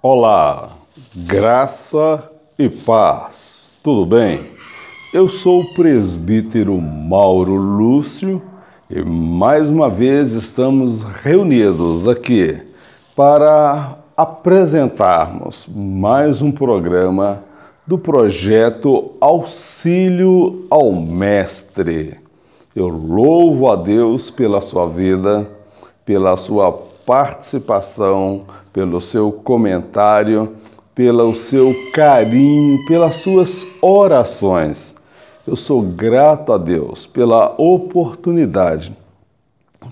Olá, graça e paz, tudo bem? Eu sou o presbítero Mauro Lúcio e mais uma vez estamos reunidos aqui para apresentarmos mais um programa do projeto Auxílio ao Mestre. Eu louvo a Deus pela sua vida, pela sua participação, pelo seu comentário, pelo seu carinho, pelas suas orações. Eu sou grato a Deus pela oportunidade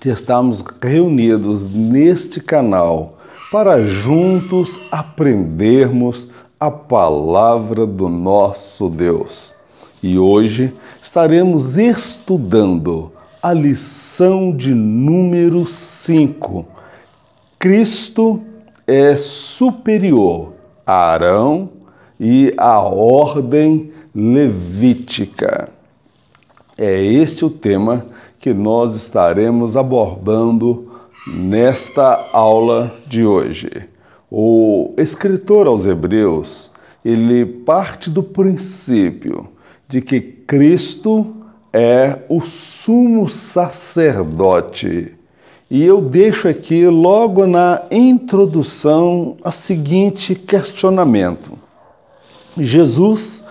de estarmos reunidos neste canal para juntos aprendermos a palavra do nosso Deus. E hoje estaremos estudando a lição de número 5. Cristo é superior a Arão e à ordem levítica. É este o tema que nós estaremos abordando nesta aula de hoje. O escritor aos Hebreus, ele parte do princípio de que Cristo é o sumo sacerdote. E eu deixo aqui, logo na introdução, o seguinte questionamento. Jesus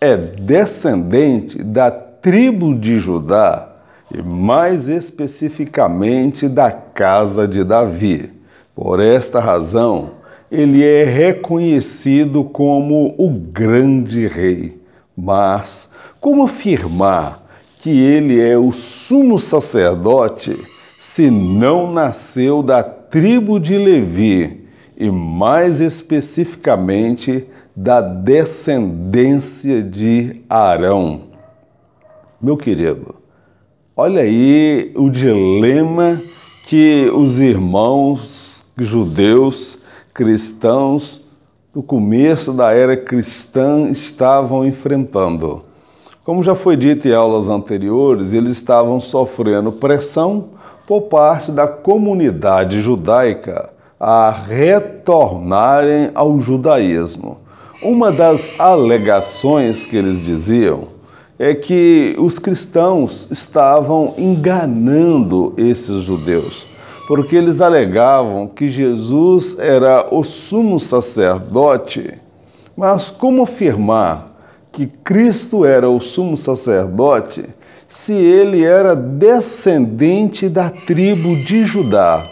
é descendente da tribo de Judá e, mais especificamente, da casa de Davi. Por esta razão, ele é reconhecido como o grande rei. Mas como afirmar que ele é o sumo sacerdote se não nasceu da tribo de Levi e, mais especificamente, da descendência de Arão? Meu querido, olha aí o dilema que os irmãos judeus, cristãos, do começo da era cristã estavam enfrentando. Como já foi dito em aulas anteriores, eles estavam sofrendo pressão por parte da comunidade judaica a retornarem ao judaísmo. Uma das alegações que eles diziam é que os cristãos estavam enganando esses judeus, porque eles alegavam que Jesus era o sumo sacerdote. Mas como afirmar que Cristo era o sumo sacerdote se ele era descendente da tribo de Judá?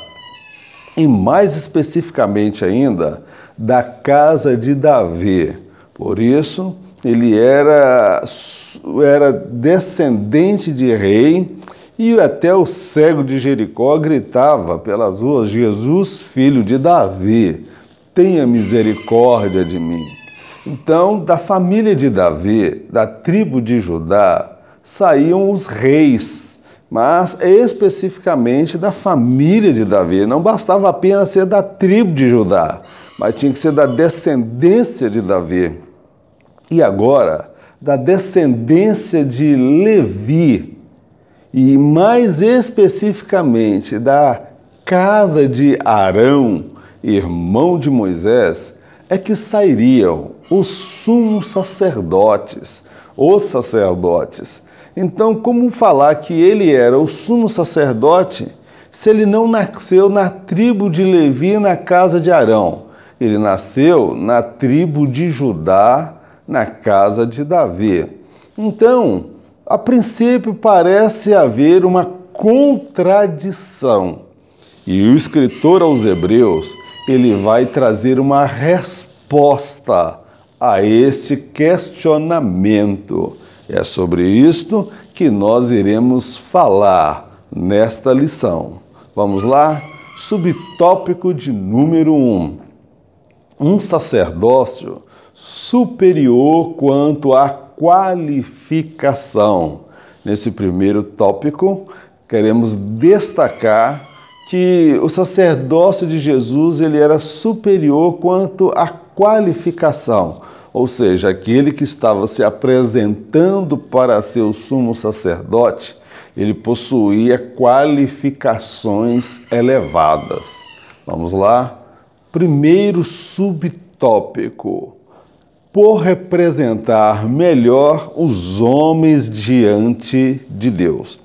E mais especificamente ainda, da casa de Davi. Por isso, ele era descendente de rei. E até o cego de Jericó gritava pelas ruas: Jesus, filho de Davi, tenha misericórdia de mim. Então, da família de Davi, da tribo de Judá, saíam os reis, mas especificamente da família de Davi. Não bastava apenas ser da tribo de Judá, mas tinha que ser da descendência de Davi. E agora, da descendência de Levi, e mais especificamente da casa de Arão, irmão de Moisés, é que sairiam os sumos sacerdotes, os sacerdotes. Então, como falar que ele era o sumo sacerdote se ele não nasceu na tribo de Levi, na casa de Arão? Ele nasceu na tribo de Judá, na casa de Davi. Então, a princípio parece haver uma contradição. E o escritor aos Hebreus, ele vai trazer uma resposta a este questionamento. É sobre isto que nós iremos falar nesta lição. Vamos lá? Subtópico de número 1. Um sacerdócio superior quanto à qualificação. Nesse primeiro tópico, queremos destacar que o sacerdócio de Jesus ele era superior quanto à qualificação. ou seja, aquele que estava se apresentando para ser o sumo sacerdote, ele possuía qualificações elevadas. Vamos lá? Primeiro subtópico: por representar melhor os homens diante de Deus.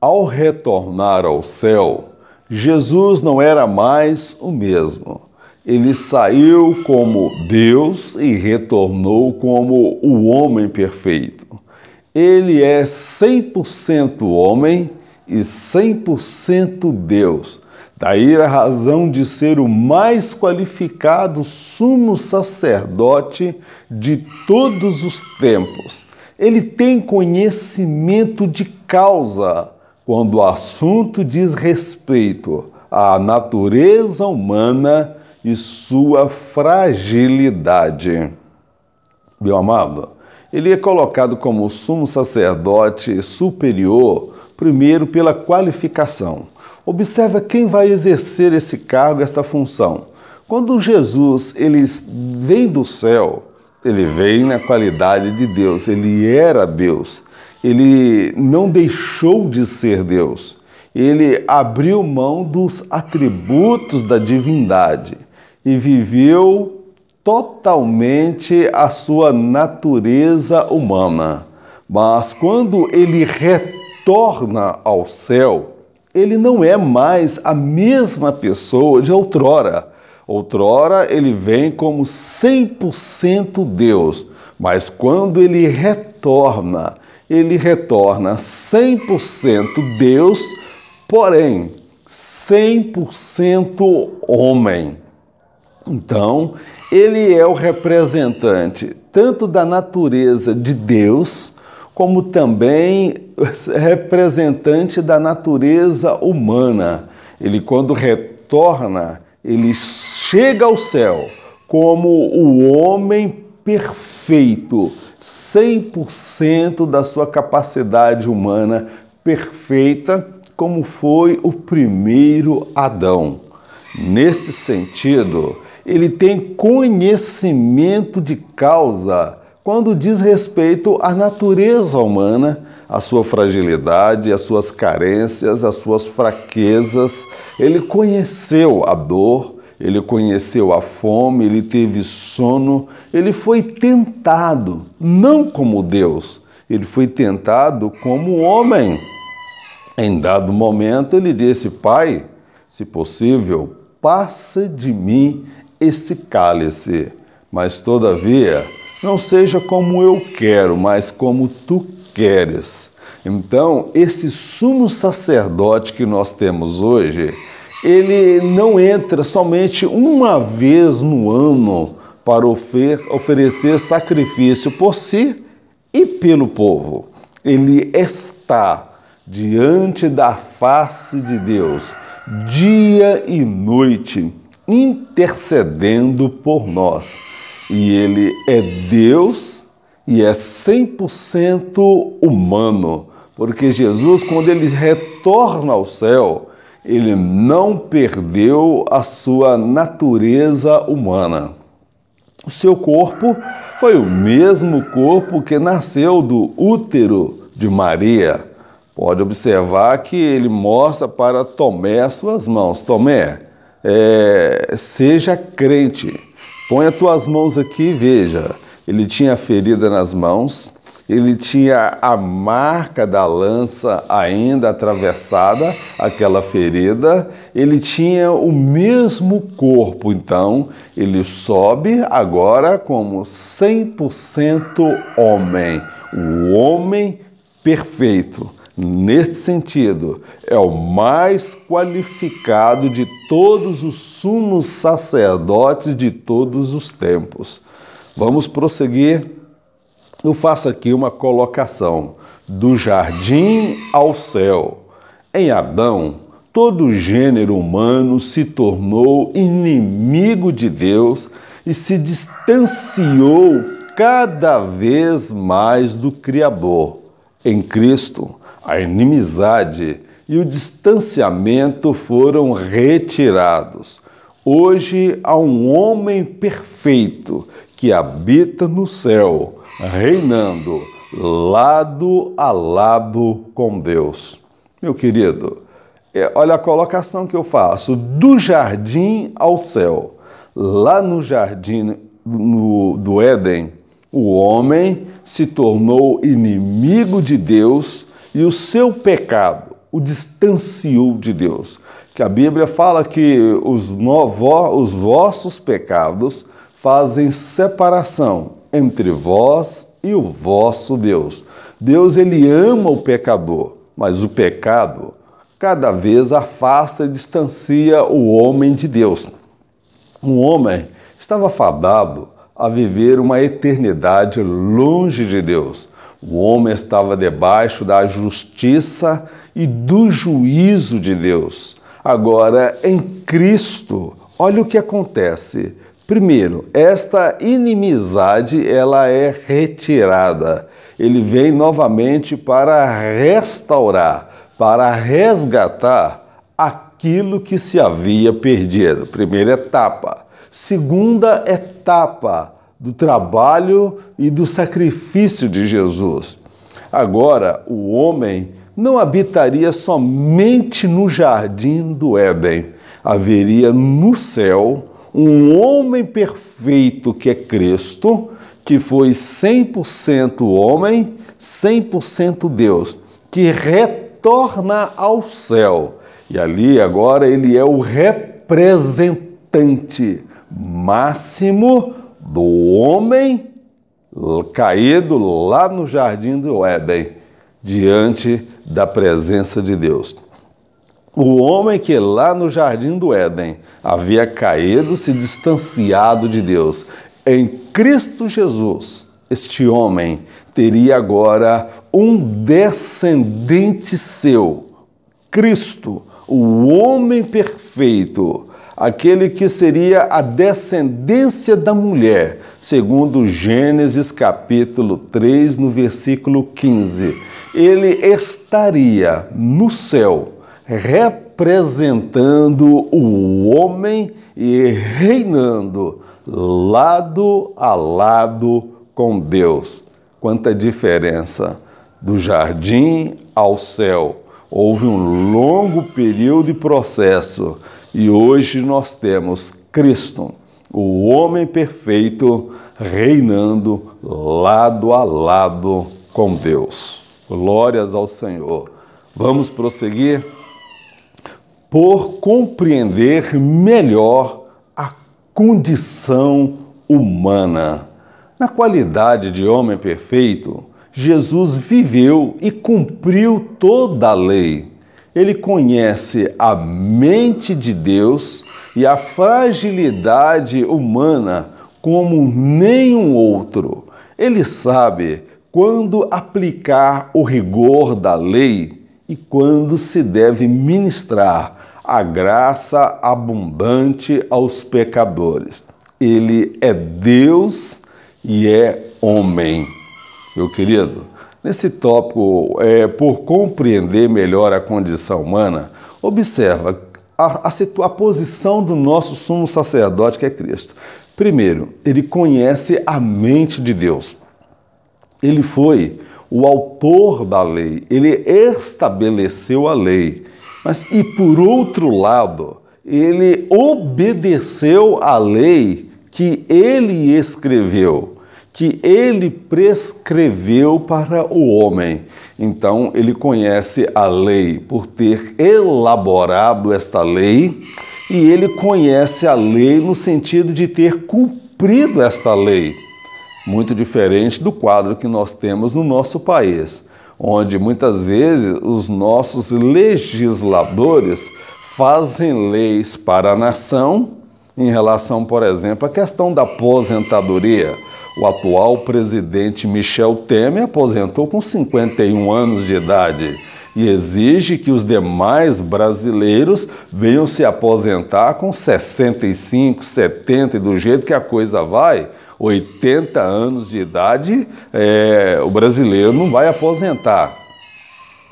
Ao retornar ao céu, Jesus não era mais o mesmo. Ele saiu como Deus e retornou como o homem perfeito. Ele é 100% homem e 100% Deus. Daí a razão de ser o mais qualificado sumo sacerdote de todos os tempos. Ele tem conhecimento de causa quando o assunto diz respeito à natureza humana e sua fragilidade. Meu amado, ele é colocado como sumo sacerdote superior, primeiro pela qualificação. Observa quem vai exercer esse cargo, esta função. Quando Jesus ele vem do céu, ele vem na qualidade de Deus, ele era Deus. Ele não deixou de ser Deus. Ele abriu mão dos atributos da divindade e viveu totalmente a sua natureza humana. Mas quando ele retorna ao céu, ele não é mais a mesma pessoa de outrora. Outrora ele vem como 100% Deus, mas quando ele retorna 100% Deus, porém 100% homem. Então, ele é o representante tanto da natureza de Deus, como também representante da natureza humana. Ele, quando retorna, ele chega ao céu como o homem perfeito, 100% da sua capacidade humana perfeita, como foi o primeiro Adão. Neste sentido, ele tem conhecimento de causa quando diz respeito à natureza humana, à sua fragilidade, às suas carências, às suas fraquezas. Ele conheceu a dor, ele conheceu a fome, ele teve sono, ele foi tentado, não como Deus, ele foi tentado como homem. Em dado momento ele disse: Pai, se possível, passa de mim esse cálice, mas todavia não seja como eu quero, mas como tu queres. Então, esse sumo sacerdote que nós temos hoje, ele não entra somente uma vez no ano para oferecer sacrifício por si e pelo povo. Ele está diante da face de Deus, dia e noite, intercedendo por nós. E ele é Deus e é 100% humano, porque Jesus, quando ele retorna ao céu, ele não perdeu a sua natureza humana. O seu corpo foi o mesmo corpo que nasceu do útero de Maria. Pode observar que ele mostra para Tomé as suas mãos. Tomé, seja crente. Põe as tuas mãos aqui e veja. Ele tinha ferida nas mãos, ele tinha a marca da lança ainda atravessada, aquela ferida, ele tinha o mesmo corpo, então ele sobe agora como 100% homem, o homem perfeito. Neste sentido, é o mais qualificado de todos os sumos sacerdotes de todos os tempos. Vamos prosseguir. Eu faço aqui uma colocação. Do jardim ao céu. Em Adão, todo o gênero humano se tornou inimigo de Deus e se distanciou cada vez mais do Criador. Em Cristo, a inimizade e o distanciamento foram retirados. Hoje há um homem perfeito que habita no céu, reinando lado a lado com Deus. Meu querido, olha a colocação que eu faço, do jardim ao céu. Lá no jardim do Éden, o homem se tornou inimigo de Deus e o seu pecado o distanciou de Deus. Que a Bíblia fala que os vossos pecados fazem separação entre vós e o vosso Deus. Deus, ele ama o pecador, mas o pecado cada vez afasta e distancia o homem de Deus. O homem estava fadado a viver uma eternidade longe de Deus. O homem estava debaixo da justiça e do juízo de Deus. Agora, em Cristo, olha o que acontece. Primeiro, esta inimizade, ela é retirada. Ele vem novamente para restaurar, para resgatar aquilo que se havia perdido. Primeira etapa. Segunda etapa do trabalho e do sacrifício de Jesus. Agora, o homem não habitaria somente no jardim do Éden. Haveria no céu um homem perfeito que é Cristo, que foi 100% homem, 100% Deus, que retorna ao céu. E ali agora ele é o representante máximo do homem caído lá no jardim do Éden, diante da presença de Deus. O homem que lá no jardim do Éden havia caído, se distanciado de Deus. Em Cristo Jesus, este homem teria agora um descendente seu, Cristo, o homem perfeito, aquele que seria a descendência da mulher, segundo Gênesis capítulo 3, no versículo 15. Ele estaria no céu, representando o homem e reinando lado a lado com Deus. Quanta diferença do jardim ao céu. Houve um longo período e processo e hoje nós temos Cristo, o homem perfeito, reinando lado a lado com Deus. Glórias ao Senhor. Vamos prosseguir? Por compreender melhor a condição humana. Na qualidade de homem perfeito, Jesus viveu e cumpriu toda a lei. Ele conhece a mente de Deus e a fragilidade humana como nenhum outro. Ele sabe quando aplicar o rigor da lei e quando se deve ministrar a graça abundante aos pecadores. Ele é Deus e é homem. Meu querido, nesse tópico, por compreender melhor a condição humana, observa a posição do nosso sumo sacerdote, que é Cristo. Primeiro, ele conhece a mente de Deus. Ele foi o autor da lei, ele estabeleceu a lei. Mas, e por outro lado, ele obedeceu à lei que ele escreveu, que ele prescreveu para o homem. Então, ele conhece a lei por ter elaborado esta lei e ele conhece a lei no sentido de ter cumprido esta lei. Muito diferente do quadro que nós temos no nosso país, onde muitas vezes os nossos legisladores fazem leis para a nação em relação, por exemplo, à questão da aposentadoria. O atual presidente Michel Temer aposentou com 51 anos de idade e exige que os demais brasileiros venham se aposentar com 65, 70 e do jeito que a coisa vai, 80 anos de idade, o brasileiro não vai aposentar.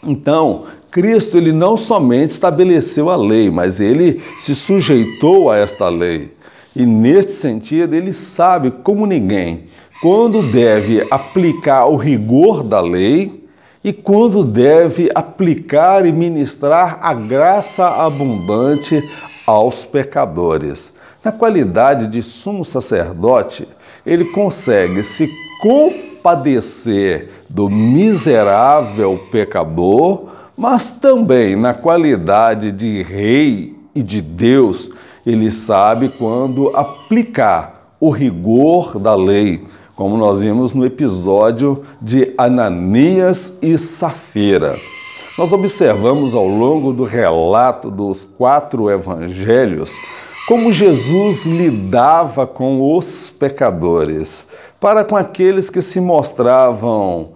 Então, Cristo, ele não somente estabeleceu a lei, mas ele se sujeitou a esta lei. E neste sentido, ele sabe como ninguém quando deve aplicar o rigor da lei e quando deve aplicar e ministrar a graça abundante aos pecadores. Na qualidade de sumo sacerdote, ele consegue se compadecer do miserável pecador, mas também na qualidade de rei e de Deus, ele sabe quando aplicar o rigor da lei, como nós vimos no episódio de Ananias e Safira. Nós observamos ao longo do relato dos 4 evangelhos como Jesus lidava com os pecadores, para com aqueles que se mostravam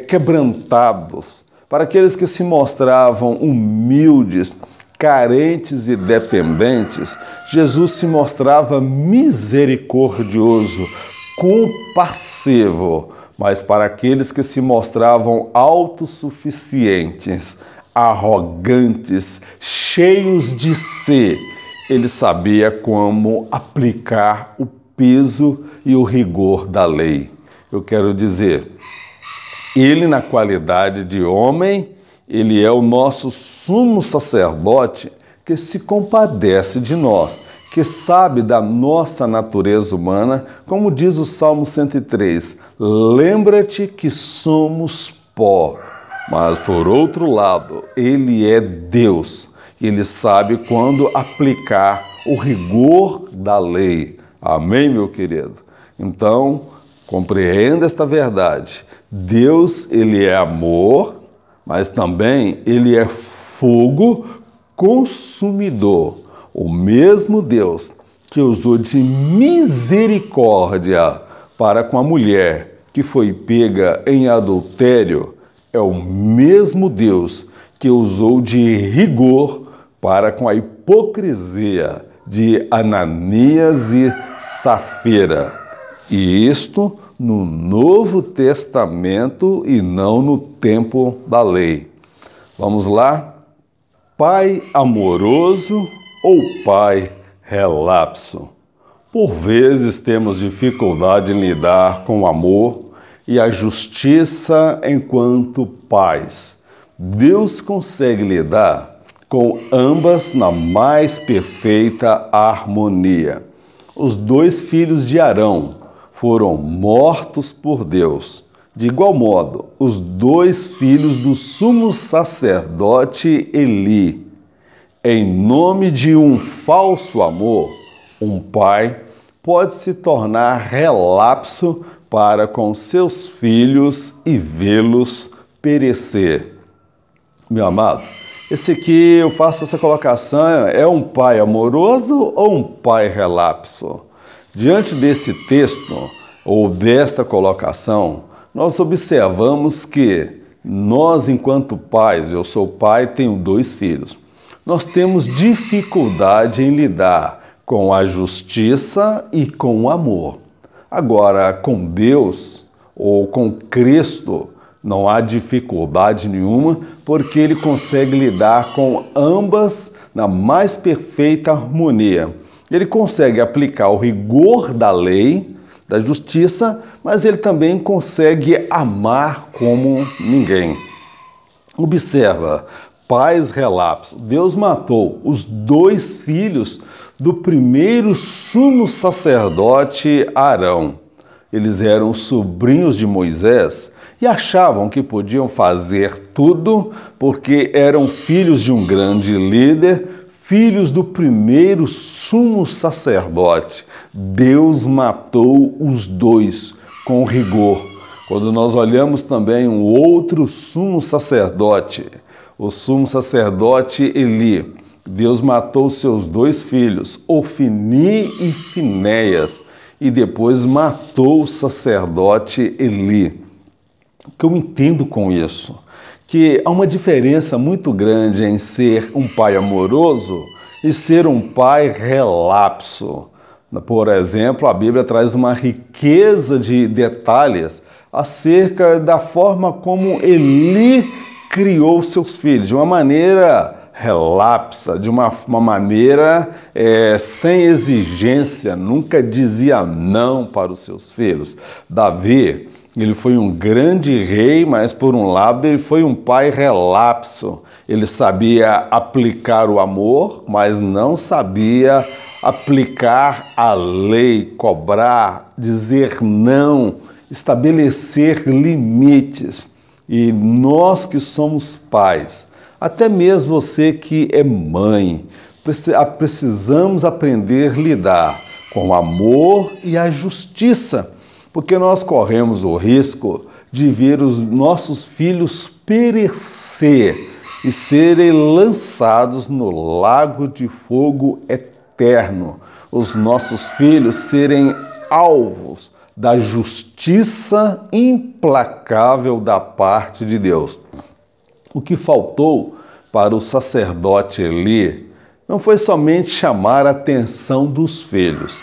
quebrantados, para aqueles que se mostravam humildes, carentes e dependentes. Jesus se mostrava misericordioso, compassivo, mas para aqueles que se mostravam autossuficientes, arrogantes, cheios de si, ele sabia como aplicar o peso e o rigor da lei. Eu quero dizer, ele na qualidade de homem, ele é o nosso sumo sacerdote que se compadece de nós, que sabe da nossa natureza humana, como diz o Salmo 103, lembra-te que somos pó. Mas, por outro lado, ele é Deus. Ele sabe quando aplicar o rigor da lei. Amém, meu querido? Então, compreenda esta verdade. Deus, ele é amor, mas também ele é fogo consumidor. O mesmo Deus que usou de misericórdia para com a mulher que foi pega em adultério, é o mesmo Deus que usou de rigor para com a hipocrisia de Ananias e Safira. E isto no Novo Testamento e não no tempo da lei. Vamos lá? Pai amoroso ou pai relapso? Por vezes temos dificuldade em lidar com o amor e a justiça enquanto pais. Deus consegue lidar com ambas na mais perfeita harmonia. Os 2 filhos de Arão foram mortos por Deus. De igual modo, os 2 filhos do sumo sacerdote Eli. Em nome de um falso amor, um pai pode se tornar relapso para com seus filhos e vê-los perecer. Meu amado, esse aqui eu faço essa colocação, é um pai amoroso ou um pai relapso? Diante desse texto, ou desta colocação, nós observamos que nós, enquanto pais, eu sou pai, tenho 2 filhos, nós temos dificuldade em lidar com a justiça e com o amor. Agora, com Deus ou com Cristo, não há dificuldade nenhuma, porque ele consegue lidar com ambas na mais perfeita harmonia. Ele consegue aplicar o rigor da lei, da justiça, mas ele também consegue amar como ninguém. Observa, pais relapsos. Deus matou os 2 filhos do primeiro sumo sacerdote Arão. Eles eram sobrinhos de Moisés e achavam que podiam fazer tudo porque eram filhos de um grande líder, filhos do primeiro sumo sacerdote. Deus matou os 2 com rigor. Quando nós olhamos também um outro sumo sacerdote, o sumo sacerdote Eli, Deus matou seus 2 filhos, Ofni e Finéias, e depois matou o sacerdote Eli. O que eu entendo com isso? Que há uma diferença muito grande em ser um pai amoroso e ser um pai relapso. Por exemplo, a Bíblia traz uma riqueza de detalhes acerca da forma como Eli criou seus filhos, de uma maneira relapsa, de uma maneira sem exigência, nunca dizia não para os seus filhos. Davi, ele foi um grande rei, mas por um lado ele foi um pai relapso. Ele sabia aplicar o amor, mas não sabia aplicar a lei, cobrar, dizer não, estabelecer limites. E nós que somos pais, até mesmo você que é mãe, precisamos aprender a lidar com o amor e a justiça, porque nós corremos o risco de ver os nossos filhos perecer e serem lançados no lago de fogo eterno. Os nossos filhos serem alvos da justiça implacável da parte de Deus. O que faltou para o sacerdote Eli não foi somente chamar a atenção dos filhos.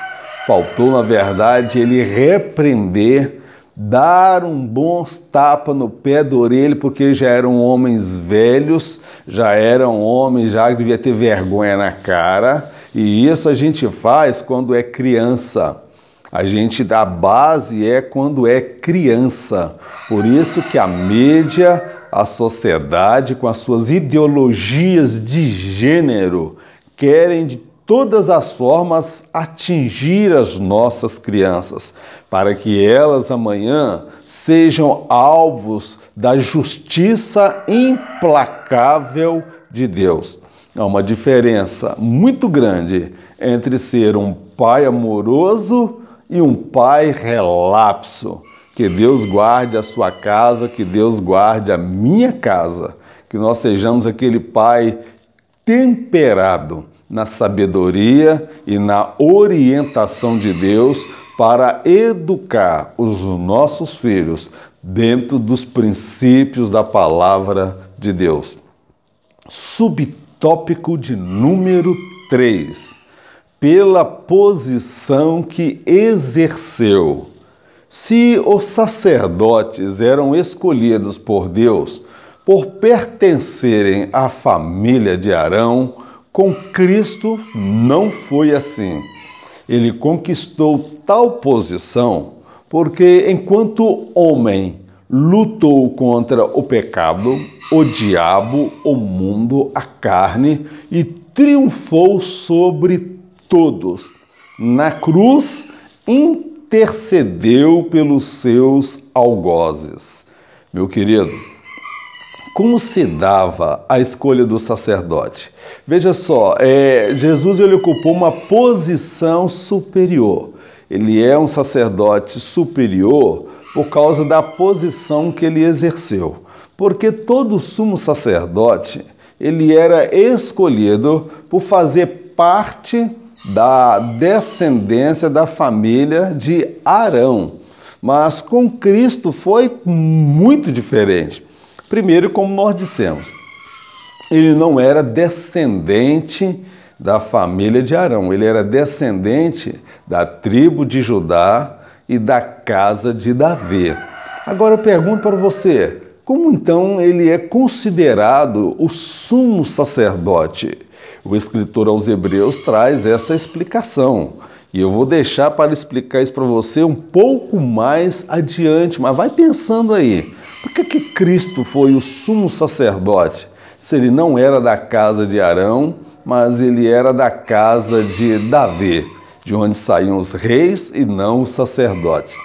Faltou, na verdade, ele repreender, dar um bom tapa no pé da orelha, porque já eram homens velhos, já eram homens, já devia ter vergonha na cara. E isso a gente faz quando é criança. A base é quando é criança. Por isso que a mídia, a sociedade, com as suas ideologias de gênero, querem de todas as formas atingir as nossas crianças, para que elas amanhã sejam alvos da justiça implacável de Deus. Há uma diferença muito grande entre ser um pai amoroso e um pai relapso. Que Deus guarde a sua casa, que Deus guarde a minha casa, que nós sejamos aquele pai temperado na sabedoria e na orientação de Deus para educar os nossos filhos dentro dos princípios da palavra de Deus. Subtópico de número 3. Pela posição que exerceu. Se os sacerdotes eram escolhidos por Deus por pertencerem à família de Arão, com Cristo não foi assim. Ele conquistou tal posição porque, enquanto homem, lutou contra o pecado, o diabo, o mundo, a carne e triunfou sobre todos. Na cruz, intercedeu pelos seus algozes. Meu querido, como se dava a escolha do sacerdote? Veja só, Jesus ele ocupou uma posição superior. Ele é um sacerdote superior por causa da posição que ele exerceu. Porque todo sumo sacerdote, ele era escolhido por fazer parte da descendência da família de Arão. Mas com Cristo foi muito diferente. Primeiro, como nós dissemos, ele não era descendente da família de Arão, ele era descendente da tribo de Judá e da casa de Davi. Agora eu pergunto para você, como então ele é considerado o sumo sacerdote? O escritor aos Hebreus traz essa explicação. E eu vou deixar para explicar isso para você um pouco mais adiante, mas vai pensando aí. Por que Cristo foi o sumo sacerdote? Se ele não era da casa de Arão, mas ele era da casa de Davi, de onde saíam os reis e não os sacerdotes.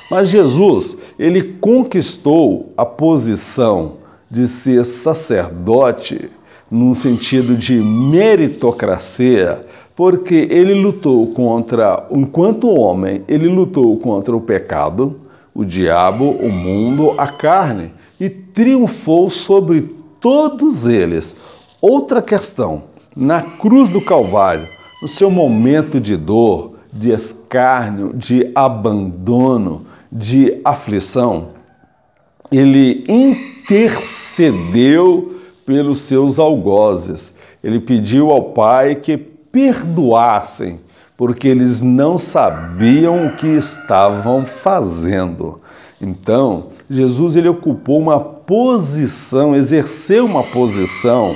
Mas Jesus, ele conquistou a posição de ser sacerdote num sentido de meritocracia, porque ele lutou contra, enquanto homem, ele lutou contra o pecado, o diabo, o mundo, a carne, e triunfou sobre todos eles. Outra questão, na cruz do Calvário, no seu momento de dor, de escárnio, de abandono, de aflição, ele intercedeu pelos seus algozes. Ele pediu ao Pai que perdoassem, porque eles não sabiam o que estavam fazendo. Então, Jesus ele ocupou uma posição, exerceu uma posição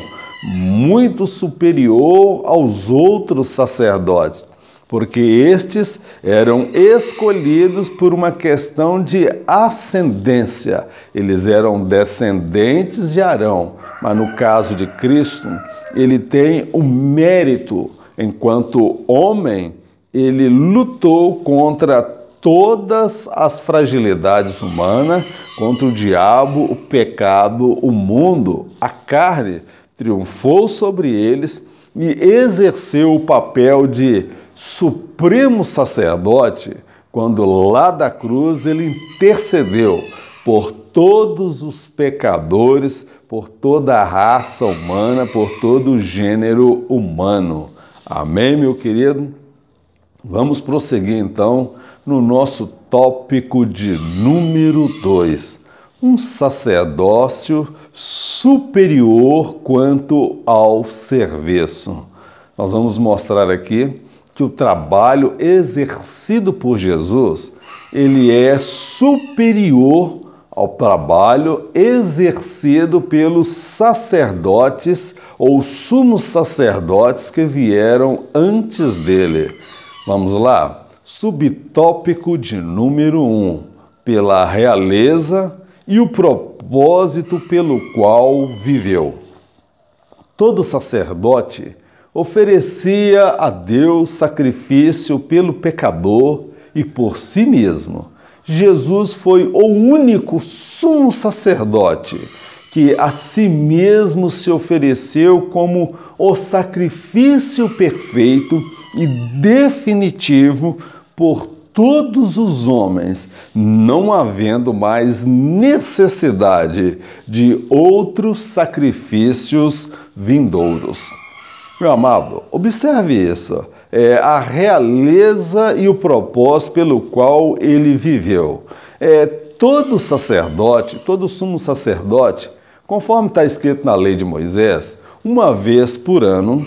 muito superior aos outros sacerdotes, porque estes eram escolhidos por uma questão de ascendência. Eles eram descendentes de Arão, mas no caso de Cristo, ele tem o mérito, enquanto homem, ele lutou contra todas as fragilidades humanas, contra o diabo, o pecado, o mundo, a carne, triunfou sobre eles e exerceu o papel de supremo sacerdote, quando lá da cruz ele intercedeu por todos os pecadores, por toda a raça humana, por todo o gênero humano. Amém, meu querido? Vamos prosseguir então no nosso tópico de número 2. Um sacerdócio superior quanto ao serviço. Nós vamos mostrar aqui que o trabalho exercido por Jesus, ele é superior ao trabalho exercido pelos sacerdotes ou sumos sacerdotes que vieram antes dele. Vamos lá? Subtópico de número 1, pela realeza e o propósito pelo qual viveu. Todo sacerdote oferecia a Deus sacrifício pelo pecador e por si mesmo. Jesus foi o único sumo sacerdote que a si mesmo se ofereceu como o sacrifício perfeito e definitivo por todos os homens, não havendo mais necessidade de outros sacrifícios vindouros. Meu amado, observe isso, a realeza e o propósito pelo qual ele viveu. Todo sacerdote, todo sumo sacerdote, conforme está escrito na lei de Moisés, uma vez por ano,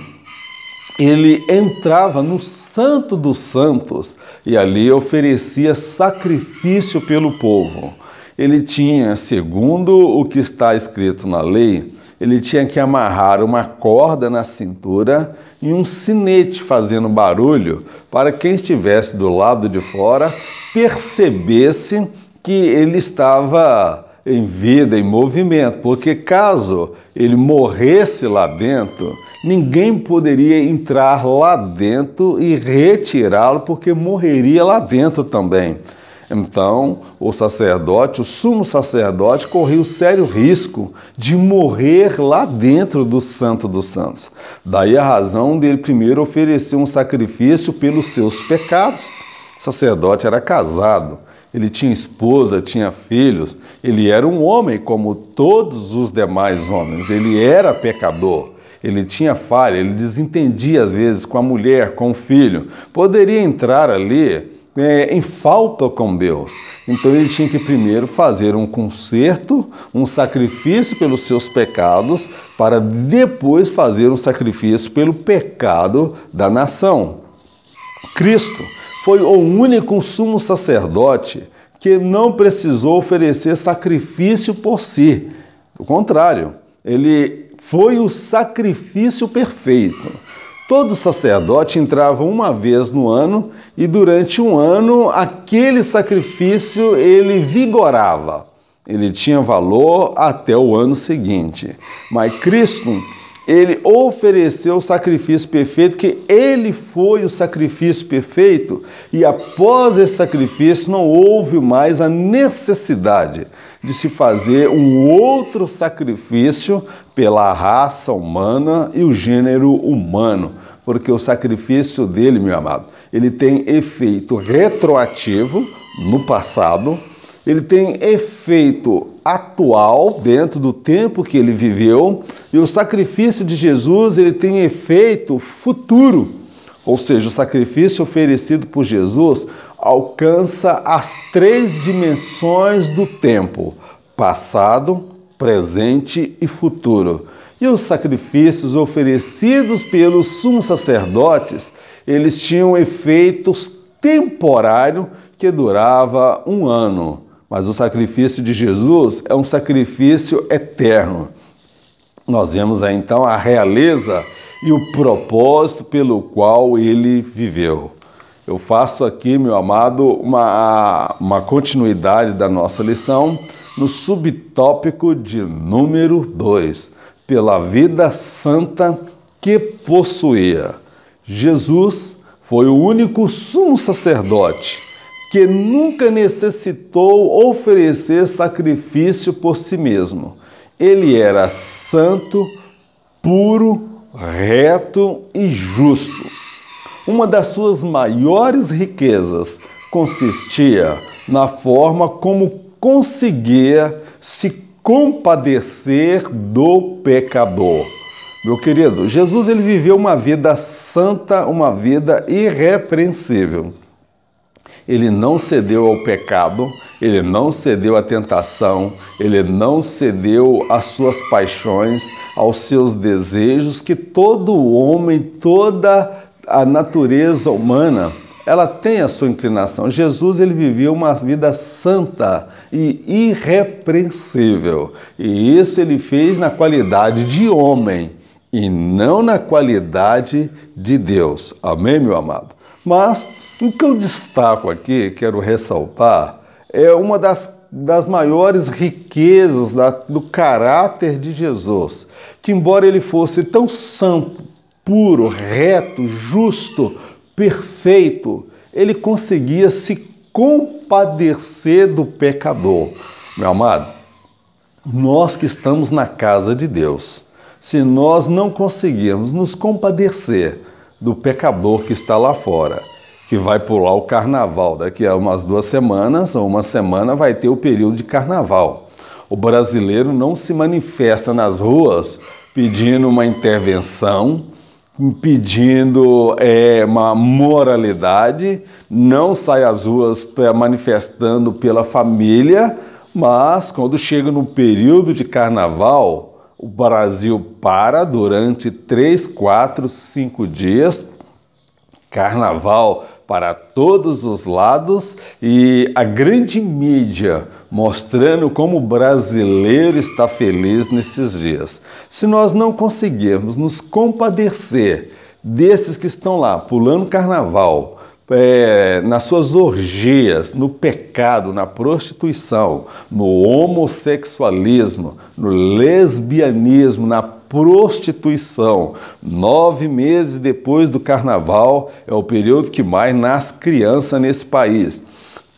ele entrava no Santo dos Santos e ali oferecia sacrifício pelo povo. Ele tinha, segundo o que está escrito na lei, ele tinha que amarrar uma corda na cintura e um sinete fazendo barulho para quem estivesse do lado de fora percebesse que ele estava em vida, em movimento, porque caso ele morresse lá dentro, ninguém poderia entrar lá dentro e retirá-lo, porque morreria lá dentro também. Então, o sacerdote, o sumo sacerdote, corria o sério risco de morrer lá dentro do Santo dos Santos. Daí a razão dele primeiro oferecer um sacrifício pelos seus pecados. O sacerdote era casado, ele tinha esposa, tinha filhos, ele era um homem como todos os demais homens, ele era pecador. Ele tinha falha, ele desentendia às vezes com a mulher, com o filho. Poderia entrar ali em falta com Deus. Então ele tinha que primeiro fazer um conserto, um sacrifício pelos seus pecados, para depois fazer um sacrifício pelo pecado da nação. Cristo foi o único sumo sacerdote que não precisou oferecer sacrifício por si. Do contrário, ele foi o sacrifício perfeito. Todo sacerdote entrava uma vez no ano e durante um ano aquele sacrifício ele vigorava. Ele tinha valor até o ano seguinte. Mas Cristo, ele ofereceu o sacrifício perfeito, que ele foi o sacrifício perfeito, e após esse sacrifício não houve mais a necessidade de se fazer um outro sacrifício pela raça humana e o gênero humano, porque o sacrifício dele, meu amado, ele tem efeito retroativo no passado, ele tem efeito atual dentro do tempo que ele viveu, e o sacrifício de Jesus, ele tem efeito futuro, ou seja, o sacrifício oferecido por Jesus alcança as 3 dimensões do tempo: passado, presente e futuro. E os sacrifícios oferecidos pelos sumos sacerdotes, eles tinham efeitos temporários que durava um ano. Mas o sacrifício de Jesus é um sacrifício eterno. Nós vemos aí então a realeza e o propósito pelo qual ele viveu. Eu faço aqui, meu amado, uma continuidade da nossa lição no subtópico de número 2, pela vida santa que possuía. Jesus foi o único sumo sacerdote que nunca necessitou oferecer sacrifício por si mesmo. Ele era santo, puro, reto e justo. Uma das suas maiores riquezas consistia na forma como conseguia se compadecer do pecador. Meu querido, Jesus ele viveu uma vida santa, uma vida irrepreensível. Ele não cedeu ao pecado, ele não cedeu à tentação, ele não cedeu às suas paixões, aos seus desejos, que todo homem, toda a natureza humana, ela tem a sua inclinação. Jesus ele viveu uma vida santa e irrepreensível. E isso ele fez na qualidade de homem e não na qualidade de Deus. Amém, meu amado? Mas o que eu destaco aqui, quero ressaltar, é uma das maiores riquezas do caráter de Jesus, que embora ele fosse tão santo, puro, reto, justo, perfeito, ele conseguia se compadecer do pecador. Meu amado, nós que estamos na casa de Deus, se nós não conseguirmos nos compadecer do pecador que está lá fora, que vai pular o carnaval, daqui a umas 2 semanas ou uma semana vai ter o período de carnaval. O brasileiro não se manifesta nas ruas pedindo uma intervenção, pedindo uma moralidade, não sai às ruas manifestando pela família, mas quando chega no período de carnaval, o Brasil para durante 3, 4, 5 dias, carnaval para todos os lados e a grande mídia mostrando como o brasileiro está feliz nesses dias. Se nós não conseguirmos nos compadecer desses que estão lá pulando carnaval, nas suas orgias, no pecado, na prostituição, no homossexualismo, no lesbianismo, na prostituição. 9 meses depois do carnaval é o período que mais nasce criança nesse país.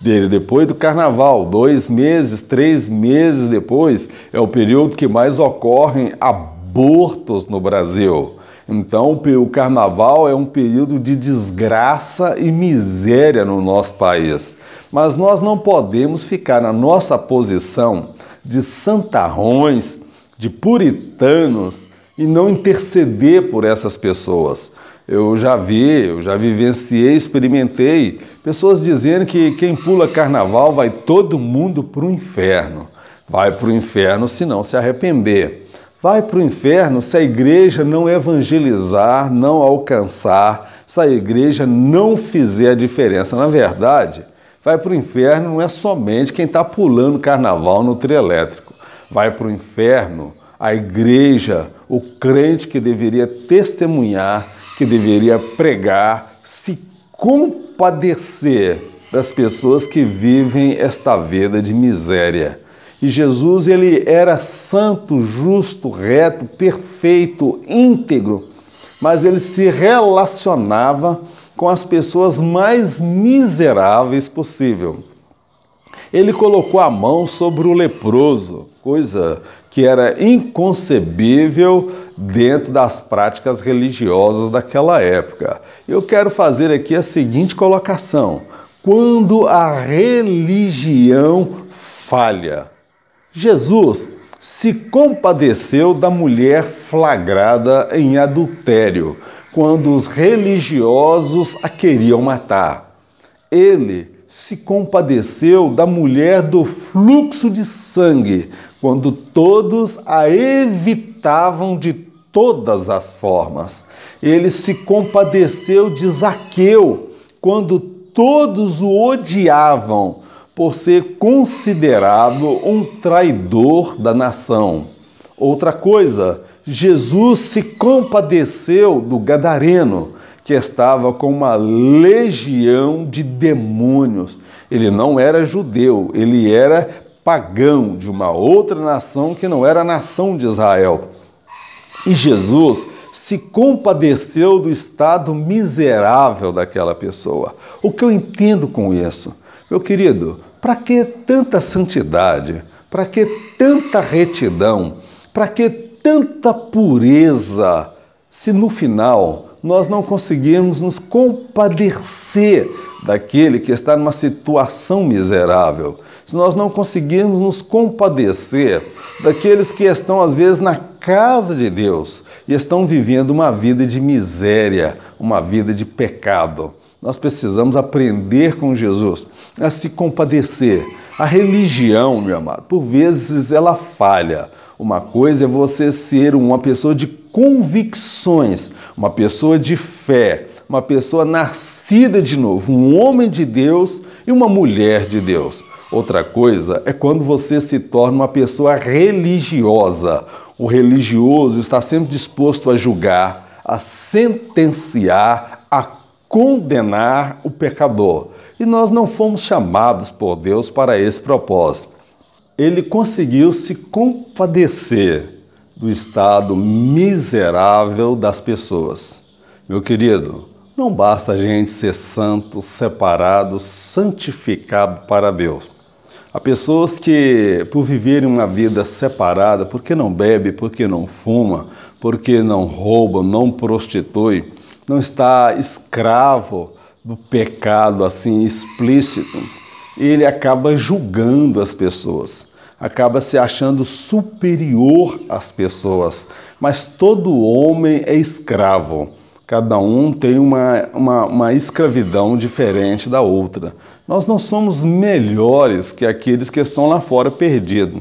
Depois do carnaval, 2 meses, 3 meses depois, é o período que mais ocorrem abortos no Brasil. Então, o carnaval é um período de desgraça e miséria no nosso país. Mas nós não podemos ficar na nossa posição de santarrões, de puritanos e não interceder por essas pessoas. Eu já vivenciei, experimentei pessoas dizendo que quem pula carnaval vai todo mundo para o inferno. Vai para o inferno se não se arrepender. Vai para o inferno se a igreja não evangelizar, não alcançar, se a igreja não fizer a diferença. Na verdade, vai para o inferno não é somente quem está pulando carnaval no trio elétrico. Vai para o inferno a igreja, o crente que deveria testemunhar, que deveria pregar, se compadecer das pessoas que vivem esta vida de miséria. E Jesus, ele era santo, justo, reto, perfeito, íntegro, mas ele se relacionava com as pessoas mais miseráveis possível. Ele colocou a mão sobre o leproso, coisa que era inconcebível dentro das práticas religiosas daquela época. Eu quero fazer aqui a seguinte colocação: quando a religião falha, Jesus se compadeceu da mulher flagrada em adultério, quando os religiosos a queriam matar. Ele se compadeceu da mulher do fluxo de sangue, quando todos a evitavam de todas as formas. Ele se compadeceu de Zaqueu, quando todos o odiavam, por ser considerado um traidor da nação. Outra coisa, Jesus se compadeceu do gadareno, que estava com uma legião de demônios. Ele não era judeu, ele era pagão de uma outra nação que não era a nação de Israel. E Jesus se compadeceu do estado miserável daquela pessoa. O que eu entendo com isso? Meu querido, para que tanta santidade? Para que tanta retidão? Para que tanta pureza? Se no final nós não conseguirmos nos compadecer daquele que está numa situação miserável, se nós não conseguirmos nos compadecer daqueles que estão às vezes na casa de Deus e estão vivendo uma vida de miséria, uma vida de pecado. Nós precisamos aprender com Jesus a se compadecer. A religião, meu amado, por vezes ela falha. Uma coisa é você ser uma pessoa de convicções, uma pessoa de fé, uma pessoa nascida de novo, um homem de Deus e uma mulher de Deus. Outra coisa é quando você se torna uma pessoa religiosa. O religioso está sempre disposto a julgar, a sentenciar, a condenar o pecador. E nós não fomos chamados por Deus para esse propósito. Ele conseguiu se compadecer do estado miserável das pessoas. Meu querido, não basta a gente ser santo, separado, santificado para Deus. Há pessoas que, por viverem uma vida separada, porque não bebe, porque não fuma, porque não rouba, não prostitui, não está escravo do pecado assim explícito, ele acaba julgando as pessoas, acaba se achando superior às pessoas. Mas todo homem é escravo. Cada um tem uma escravidão diferente da outra. Nós não somos melhores que aqueles que estão lá fora perdidos.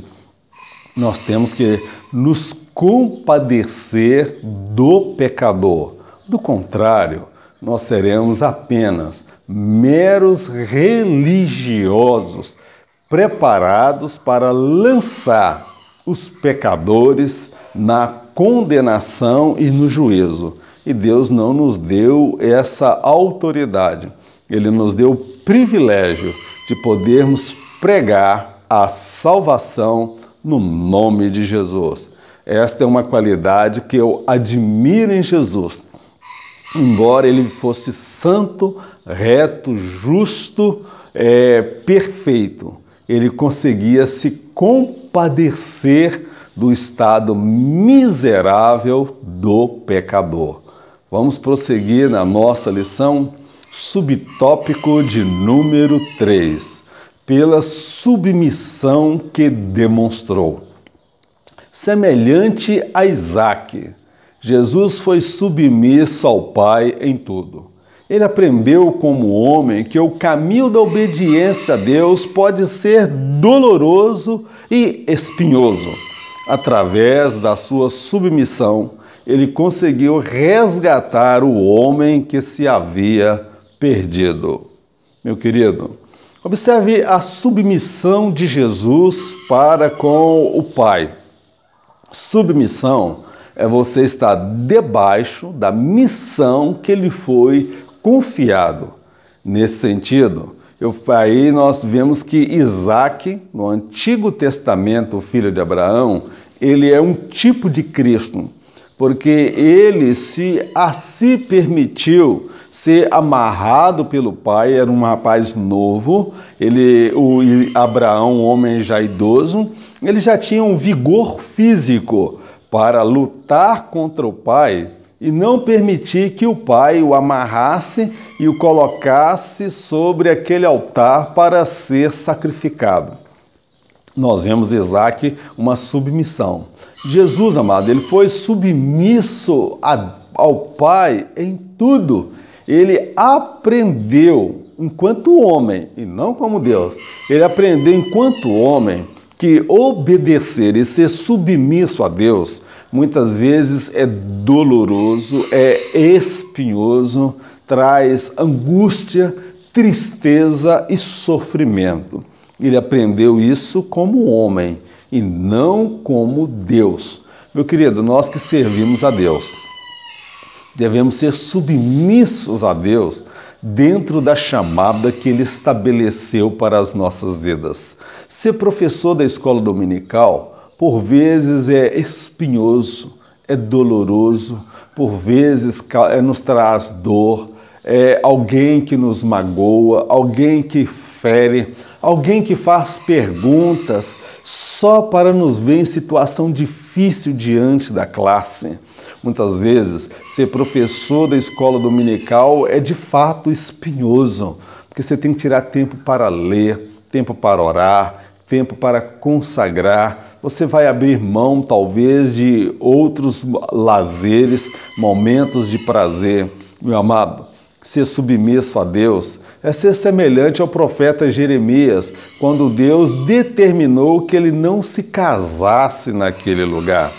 Nós temos que nos compadecer do pecador. Do contrário, nós seremos apenas meros religiosos preparados para lançar os pecadores na condenação e no juízo. E Deus não nos deu essa autoridade. Ele nos deu o privilégio de podermos pregar a salvação no nome de Jesus. Esta é uma qualidade que eu admiro em Jesus. Embora ele fosse santo, reto, justo, perfeito, ele conseguia se compadecer do estado miserável do pecador. Vamos prosseguir na nossa lição, subtópico de número 3, pela submissão que demonstrou. Semelhante a Isaque, Jesus foi submisso ao Pai em tudo. Ele aprendeu como homem que o caminho da obediência a Deus pode ser doloroso e espinhoso. Através da sua submissão, ele conseguiu resgatar o homem que se havia perdido. Meu querido, observe a submissão de Jesus para com o Pai. Submissão é você estar debaixo da missão que lhe foi confiado. Nesse sentido, aí nós vemos que Isaque, no Antigo Testamento, o filho de Abraão, ele é um tipo de Cristo, porque ele se permitiu ser amarrado pelo pai. Era um rapaz novo, Abraão, um homem já idoso, ele já tinha um vigor físico para lutar contra o pai e não permitir que o pai o amarrasse e o colocasse sobre aquele altar para ser sacrificado. Nós vemos Isaque uma submissão. Jesus, amado, ele foi submisso ao Pai em tudo. Ele aprendeu enquanto homem, e não como Deus, ele aprendeu enquanto homem que obedecer e ser submisso a Deus muitas vezes é doloroso, é espinhoso, traz angústia, tristeza e sofrimento. Ele aprendeu isso como homem e não como Deus. Meu querido, nós que servimos a Deus, devemos ser submissos a Deus dentro da chamada que Ele estabeleceu para as nossas vidas. Ser professor da escola dominical, por vezes, é espinhoso, é doloroso, por vezes nos traz dor, é alguém que nos magoa, alguém que fere, alguém que faz perguntas só para nos ver em situação difícil diante da classe. Muitas vezes, ser professor da escola dominical é de fato espinhoso, porque você tem que tirar tempo para ler, tempo para orar, tempo para consagrar. Você vai abrir mão, talvez, de outros lazeres, momentos de prazer. Meu amado, ser submisso a Deus é ser semelhante ao profeta Jeremias, quando Deus determinou que ele não se casasse naquele lugar.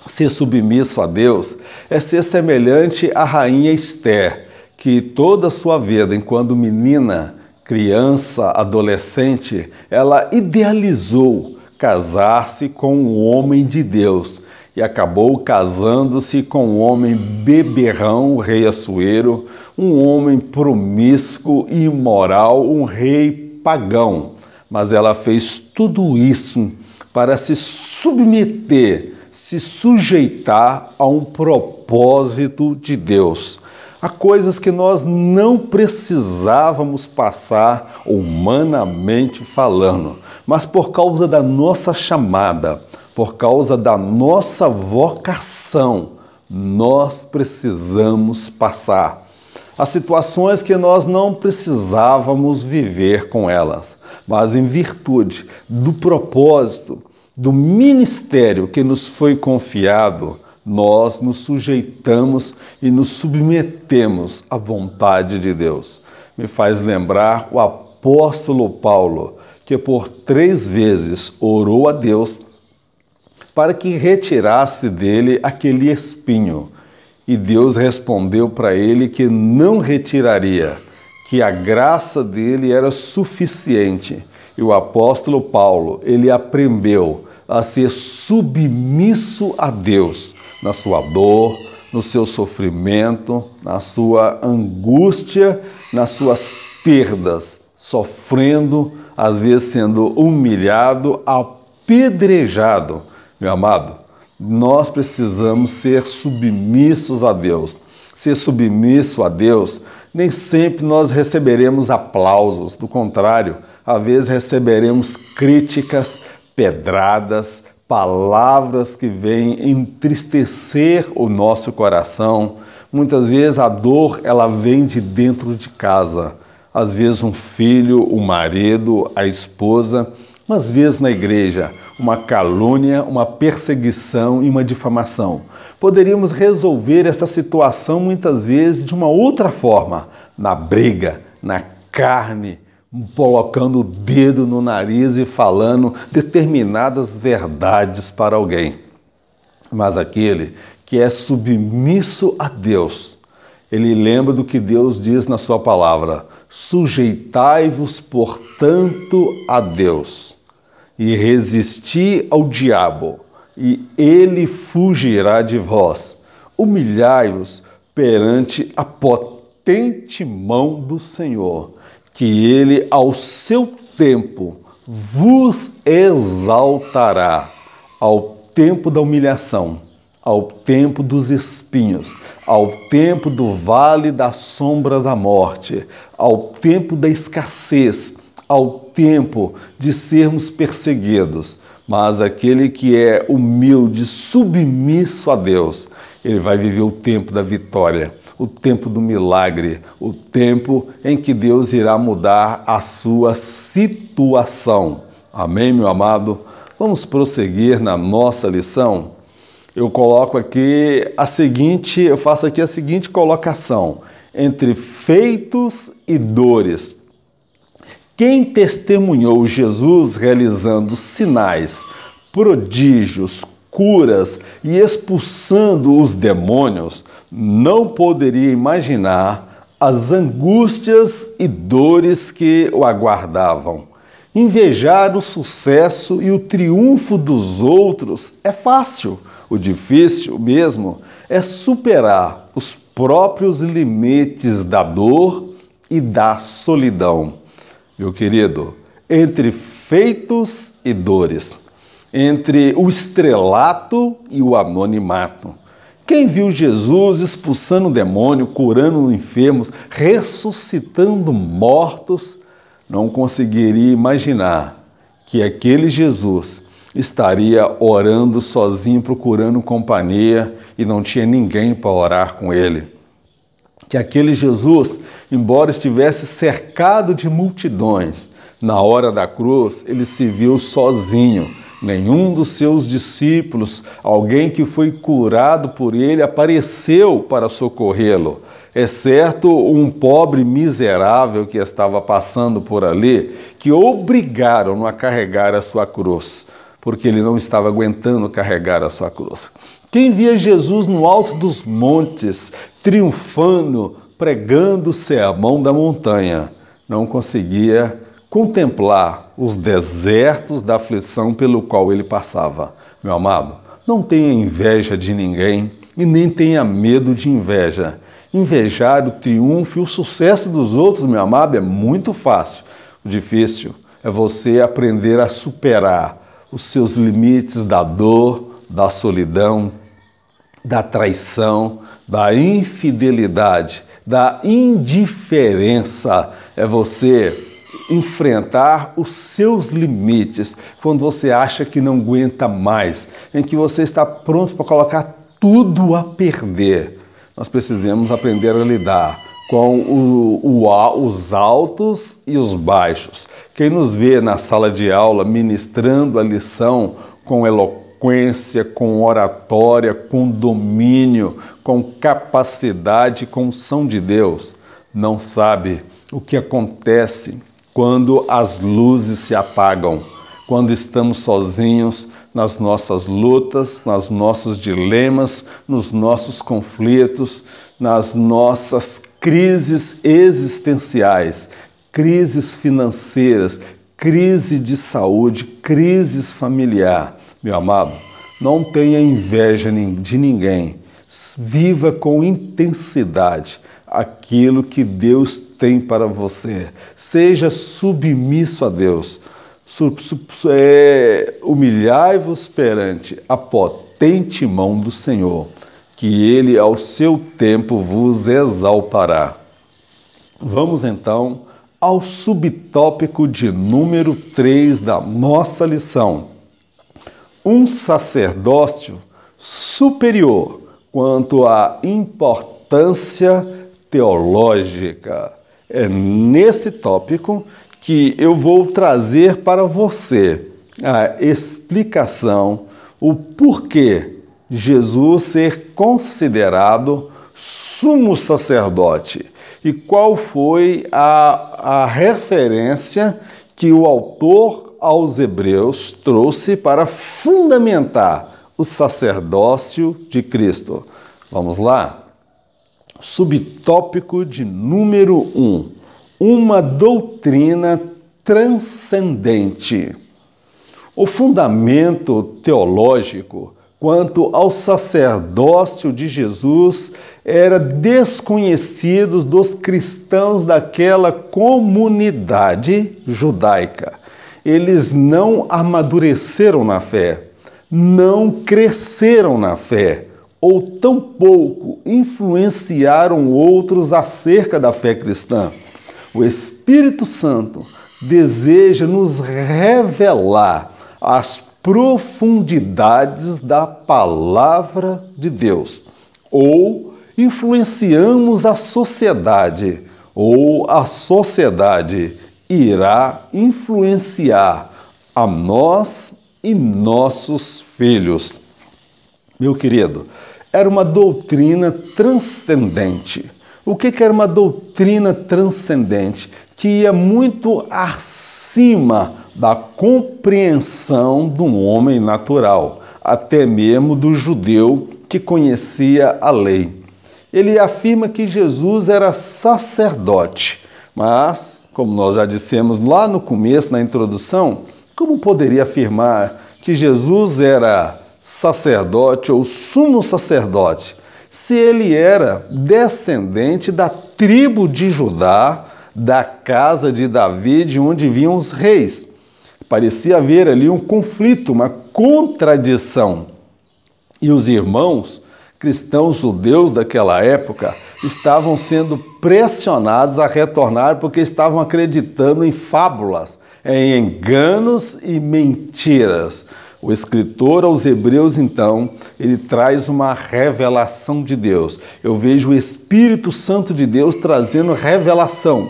Ser submisso a Deus é ser semelhante à rainha Esther, que toda a sua vida, enquanto menina, criança, adolescente, ela idealizou casar-se com um homem de Deus e acabou casando-se com um homem beberrão, rei Assuero, um homem promíscuo e imoral, um rei pagão. Mas ela fez tudo isso para se submeter, se sujeitar a um propósito de Deus. Há coisas que nós não precisávamos passar humanamente falando, mas por causa da nossa chamada, por causa da nossa vocação, nós precisamos passar. Há situações que nós não precisávamos viver com elas, mas em virtude do propósito, do ministério que nos foi confiado, nós nos sujeitamos e nos submetemos à vontade de Deus. Me faz lembrar o apóstolo Paulo, que por 3 vezes orou a Deus para que retirasse dele aquele espinho. E Deus respondeu para ele que não retiraria, que a graça dele era suficiente. E o apóstolo Paulo, ele aprendeu a ser submisso a Deus na sua dor, no seu sofrimento, na sua angústia, nas suas perdas, sofrendo, às vezes sendo humilhado, apedrejado. Meu amado, nós precisamos ser submissos a Deus. Ser submisso a Deus, nem sempre nós receberemos aplausos, do contrário, às vezes receberemos críticas, pedradas, palavras que vêm entristecer o nosso coração. Muitas vezes a dor, ela vem de dentro de casa. Às vezes um filho, o marido, a esposa, mas às vezes na igreja, uma calúnia, uma perseguição e uma difamação. Poderíamos resolver esta situação muitas vezes de uma outra forma, na briga, na carne, colocando o dedo no nariz e falando determinadas verdades para alguém. Mas aquele que é submisso a Deus, ele lembra do que Deus diz na sua palavra: sujeitai-vos, portanto, a Deus, e resisti ao diabo, e ele fugirá de vós. Humilhai-vos perante a potente mão do Senhor, que ele, ao seu tempo, vos exaltará, ao tempo da humilhação, ao tempo dos espinhos, ao tempo do vale da sombra da morte, ao tempo da escassez, ao tempo de sermos perseguidos. Mas aquele que é humilde, submisso a Deus, ele vai viver o tempo da vitória, o tempo do milagre, o tempo em que Deus irá mudar a sua situação. Amém, meu amado? Vamos prosseguir na nossa lição? Eu faço aqui a seguinte colocação: entre feitos e dores. Quem testemunhou Jesus realizando sinais, prodígios, curas e expulsando os demônios, não poderia imaginar as angústias e dores que o aguardavam. Invejar o sucesso e o triunfo dos outros é fácil. O difícil mesmo é superar os próprios limites da dor e da solidão. Meu querido, entre feitos e dores, entre o estrelato e o anonimato. Quem viu Jesus expulsando o demônio, curando enfermos, ressuscitando mortos, não conseguiria imaginar que aquele Jesus estaria orando sozinho, procurando companhia e não tinha ninguém para orar com ele. Que aquele Jesus, embora estivesse cercado de multidões, na hora da cruz ele se viu sozinho. Nenhum dos seus discípulos, alguém que foi curado por ele, apareceu para socorrê-lo, exceto um pobre miserável que estava passando por ali, que obrigaram-no a carregar a sua cruz, porque ele não estava aguentando carregar a sua cruz. Quem via Jesus no alto dos montes, triunfando, pregando o sermão da montanha, não conseguia contemplar os desertos da aflição pelo qual ele passava. Meu amado, não tenha inveja de ninguém e nem tenha medo de inveja. Invejar o triunfo e o sucesso dos outros, meu amado, é muito fácil. O difícil é você aprender a superar os seus limites da dor, da solidão, da traição, da infidelidade, da indiferença. É você enfrentar os seus limites quando você acha que não aguenta mais, em que você está pronto para colocar tudo a perder. Nós precisamos aprender a lidar com os altos e os baixos. Quem nos vê na sala de aula ministrando a lição com eloquência, com oratória, com domínio, com capacidade, com unção de Deus, não sabe o que acontece quando as luzes se apagam, quando estamos sozinhos nas nossas lutas, nos nossos dilemas, nos nossos conflitos, nas nossas crises existenciais, crises financeiras, crise de saúde, crises familiar. Meu amado, não tenha inveja de ninguém. Viva com intensidade aquilo que Deus tem para você. Seja submisso a Deus. Humilhai-vos perante a potente mão do Senhor, que Ele ao seu tempo vos exaltará. Vamos então ao subtópico de número 3 da nossa lição. Um sacerdócio superior quanto à importância teológica. É nesse tópico que eu vou trazer para você a explicação, o porquê Jesus ser considerado sumo sacerdote e qual foi a referência que o autor aos Hebreus trouxe para fundamentar o sacerdócio de Cristo. Vamos lá? Subtópico de número 1. Uma doutrina transcendente. O fundamento teológico quanto ao sacerdócio de Jesus era desconhecido dos cristãos daquela comunidade judaica. Eles não amadureceram na fé, não cresceram na fé, ou tampouco influenciaram outros acerca da fé cristã. O Espírito Santo deseja nos revelar as profundidades da palavra de Deus. Ou influenciamos a sociedade, ou a sociedade irá influenciar a nós e nossos filhos. Meu querido, era uma doutrina transcendente. O que era uma doutrina transcendente? Que ia muito acima da compreensão de um homem natural, até mesmo do judeu que conhecia a lei. Ele afirma que Jesus era sacerdote, Mas, como nós já dissemos lá no começo, na introdução, como poderia afirmar que Jesus era sacerdote ou sumo sacerdote, se ele era descendente da tribo de Judá, da casa de Davi, de onde vinham os reis? Parecia haver ali um conflito, uma contradição. E os irmãos cristãos judeus daquela época estavam sendo pressionados a retornar porque estavam acreditando em fábulas, em enganos e mentiras. O escritor aos Hebreus, então, ele traz uma revelação de Deus. Eu vejo o Espírito Santo de Deus trazendo revelação,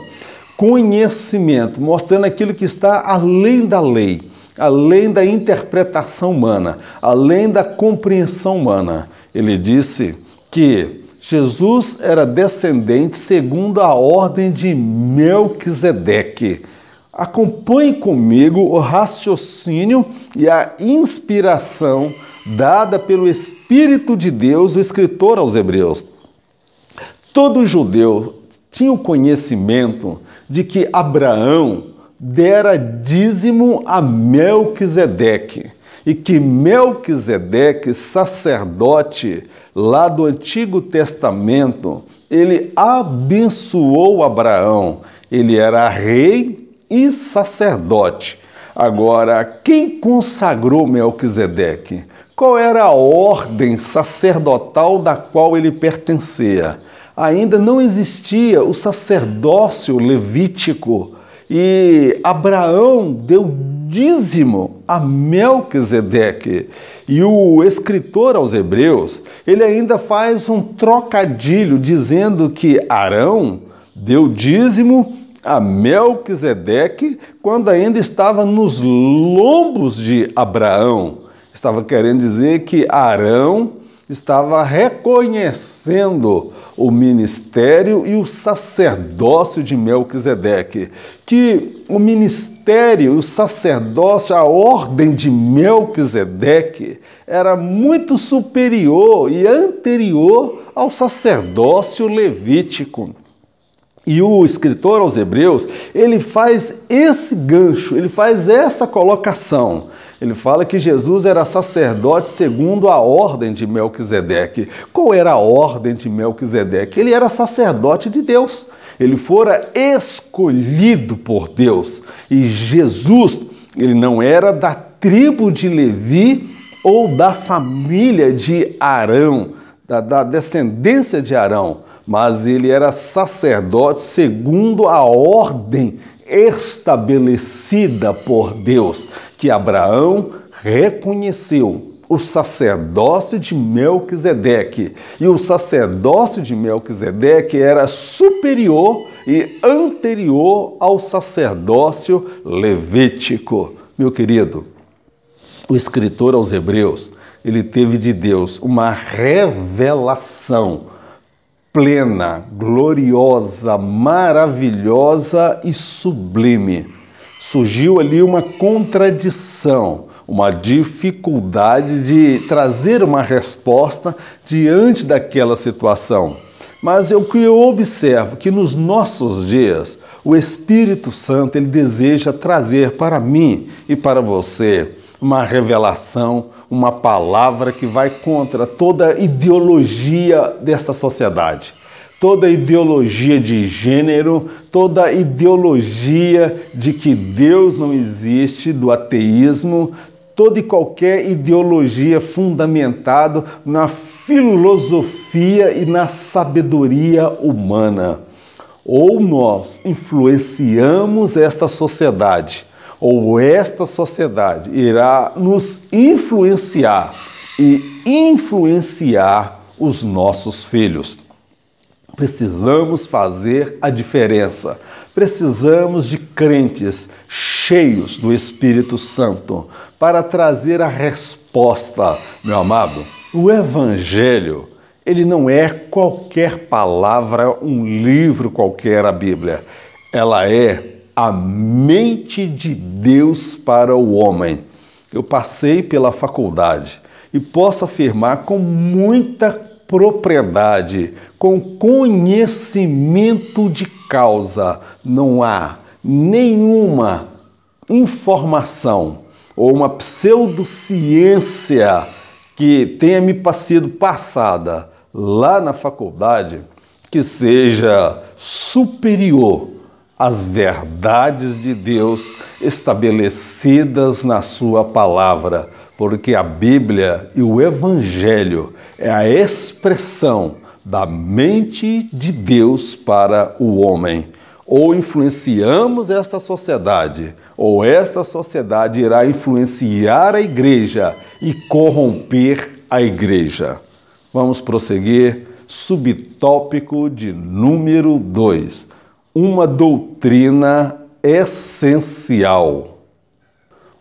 conhecimento, mostrando aquilo que está além da lei, além da interpretação humana, além da compreensão humana. Ele disse que Jesus era descendente segundo a ordem de Melquisedeque. Acompanhe comigo o raciocínio e a inspiração dada pelo Espírito de Deus, o escritor aos Hebreus. Todo judeu tinha o conhecimento de que Abraão dera dízimo a Melquisedeque e que Melquisedeque, sacerdote lá do Antigo Testamento, ele abençoou Abraão. Ele era rei e sacerdote. Agora, quem consagrou Melquisedeque? Qual era a ordem sacerdotal da qual ele pertencia? Ainda não existia o sacerdócio levítico e Abraão deu dízimo a Melquisedeque. E o escritor aos Hebreus, ele ainda faz um trocadilho dizendo que Arão deu dízimo a Melquisedeque quando ainda estava nos lombos de Abraão. Estava querendo dizer que Arão estava reconhecendo o ministério e o sacerdócio de Melquisedeque, que o ministério, o sacerdócio, a ordem de Melquisedeque era muito superior e anterior ao sacerdócio levítico. E o escritor aos Hebreus, ele faz esse gancho, ele faz essa colocação. Ele fala que Jesus era sacerdote segundo a ordem de Melquisedeque. Qual era a ordem de Melquisedeque? Ele era sacerdote de Deus. Ele fora escolhido por Deus. E Jesus, ele não era da tribo de Levi ou da família de Arão, da descendência de Arão, mas ele era sacerdote segundo a ordem estabelecida por Deus, que Abraão reconheceu o sacerdócio de Melquisedeque. E o sacerdócio de Melquisedeque era superior e anterior ao sacerdócio levítico. Meu querido, o escritor aos Hebreus, ele teve de Deus uma revelação plena, gloriosa, maravilhosa e sublime. Surgiu ali uma contradição, uma dificuldade de trazer uma resposta diante daquela situação. Mas o que eu observo que nos nossos dias, o Espírito Santo ele deseja trazer para mim e para você uma revelação, uma palavra que vai contra toda ideologia dessa sociedade, toda ideologia de gênero, toda ideologia de que Deus não existe, do ateísmo, toda e qualquer ideologia fundamentada na filosofia e na sabedoria humana. Ou nós influenciamos esta sociedade, ou esta sociedade irá nos influenciar e influenciar os nossos filhos. Precisamos fazer a diferença. Precisamos de crentes cheios do Espírito Santo para trazer a resposta, meu amado. O Evangelho, ele não é qualquer palavra, um livro qualquer, a Bíblia. Ela é a mente de Deus para o homem. Eu passei pela faculdade e posso afirmar com muita propriedade, com conhecimento de causa. Não há nenhuma informação ou uma pseudociência que tenha me sido passada lá na faculdade que seja superior às verdades de Deus estabelecidas na sua palavra, porque a Bíblia e o Evangelho é a expressão da mente de Deus para o homem. Ou influenciamos esta sociedade, ou esta sociedade irá influenciar a igreja e corromper a igreja. Vamos prosseguir. Subtópico de número 2. Uma doutrina essencial.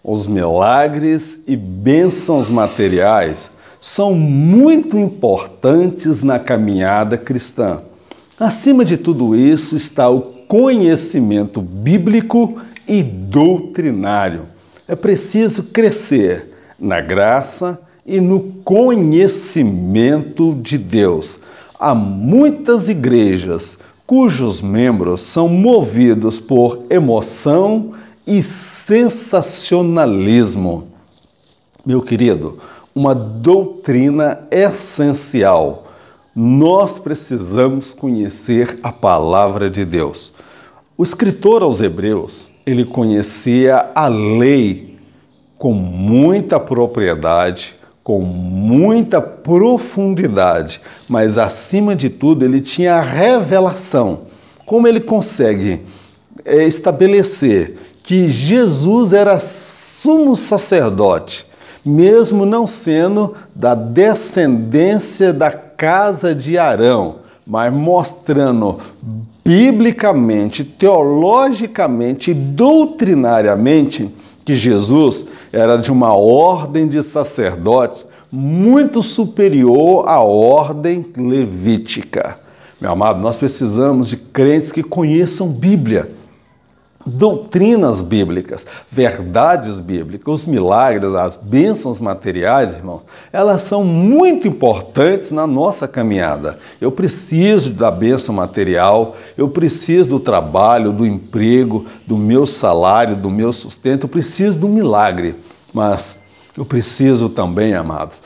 Os milagres e bênçãos materiais são muito importantes na caminhada cristã. Acima de tudo isso está o conhecimento bíblico e doutrinário. É preciso crescer na graça e no conhecimento de Deus. Há muitas igrejas cujos membros são movidos por emoção e sensacionalismo. Meu querido, uma doutrina essencial. Nós precisamos conhecer a palavra de Deus. O escritor aos Hebreus, ele conhecia a lei com muita propriedade, com muita profundidade, mas acima de tudo ele tinha a revelação. Como ele consegue estabelecer que Jesus era sumo sacerdote, mesmo não sendo da descendência da casa de Arão, mas mostrando biblicamente, teologicamente, doutrinariamente que Jesus era de uma ordem de sacerdotes muito superior à ordem levítica. Meu amado, nós precisamos de crentes que conheçam Bíblia, doutrinas bíblicas, verdades bíblicas, os milagres, as bênçãos materiais, irmãos, elas são muito importantes na nossa caminhada. Eu preciso da bênção material, eu preciso do trabalho, do emprego, do meu salário, do meu sustento, eu preciso do milagre, mas eu preciso também, amados,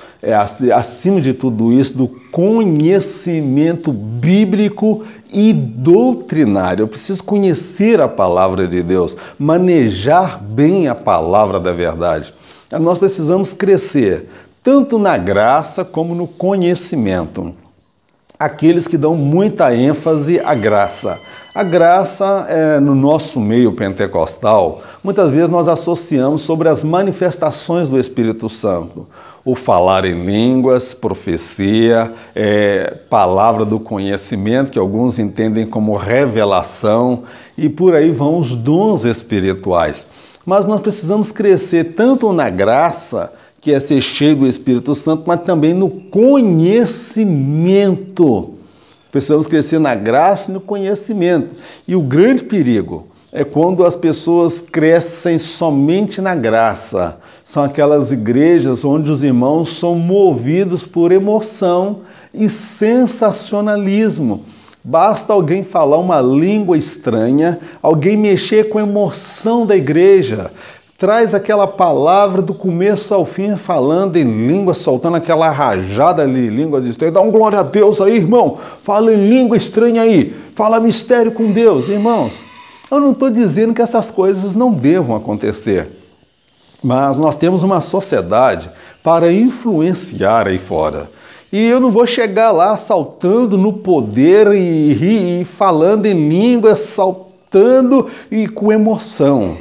acima de tudo isso, do conhecimento bíblico e doutrinário. Eu preciso conhecer a palavra de Deus, manejar bem a palavra da verdade. Nós precisamos crescer, tanto na graça como no conhecimento. Aqueles que dão muita ênfase à graça. A graça, no nosso meio pentecostal, muitas vezes nós associamos sobre as manifestações do Espírito Santo. O falar em línguas, profecia, palavra do conhecimento, que alguns entendem como revelação, e por aí vão os dons espirituais. Mas nós precisamos crescer tanto na graça, que é ser cheio do Espírito Santo, mas também no conhecimento. Precisamos crescer na graça e no conhecimento. E o grande perigo é quando as pessoas crescem somente na graça. São aquelas igrejas onde os irmãos são movidos por emoção e sensacionalismo. Basta alguém falar uma língua estranha, alguém mexer com a emoção da igreja, traz aquela palavra do começo ao fim, falando em língua, soltando aquela rajada de línguas estranhas. Dá um glória a Deus aí, irmão. Fala em língua estranha aí. Fala mistério com Deus. Irmãos, eu não estou dizendo que essas coisas não devam acontecer. Mas nós temos uma sociedade para influenciar aí fora. E eu não vou chegar lá saltando no poder e falando em língua, saltando e com emoção.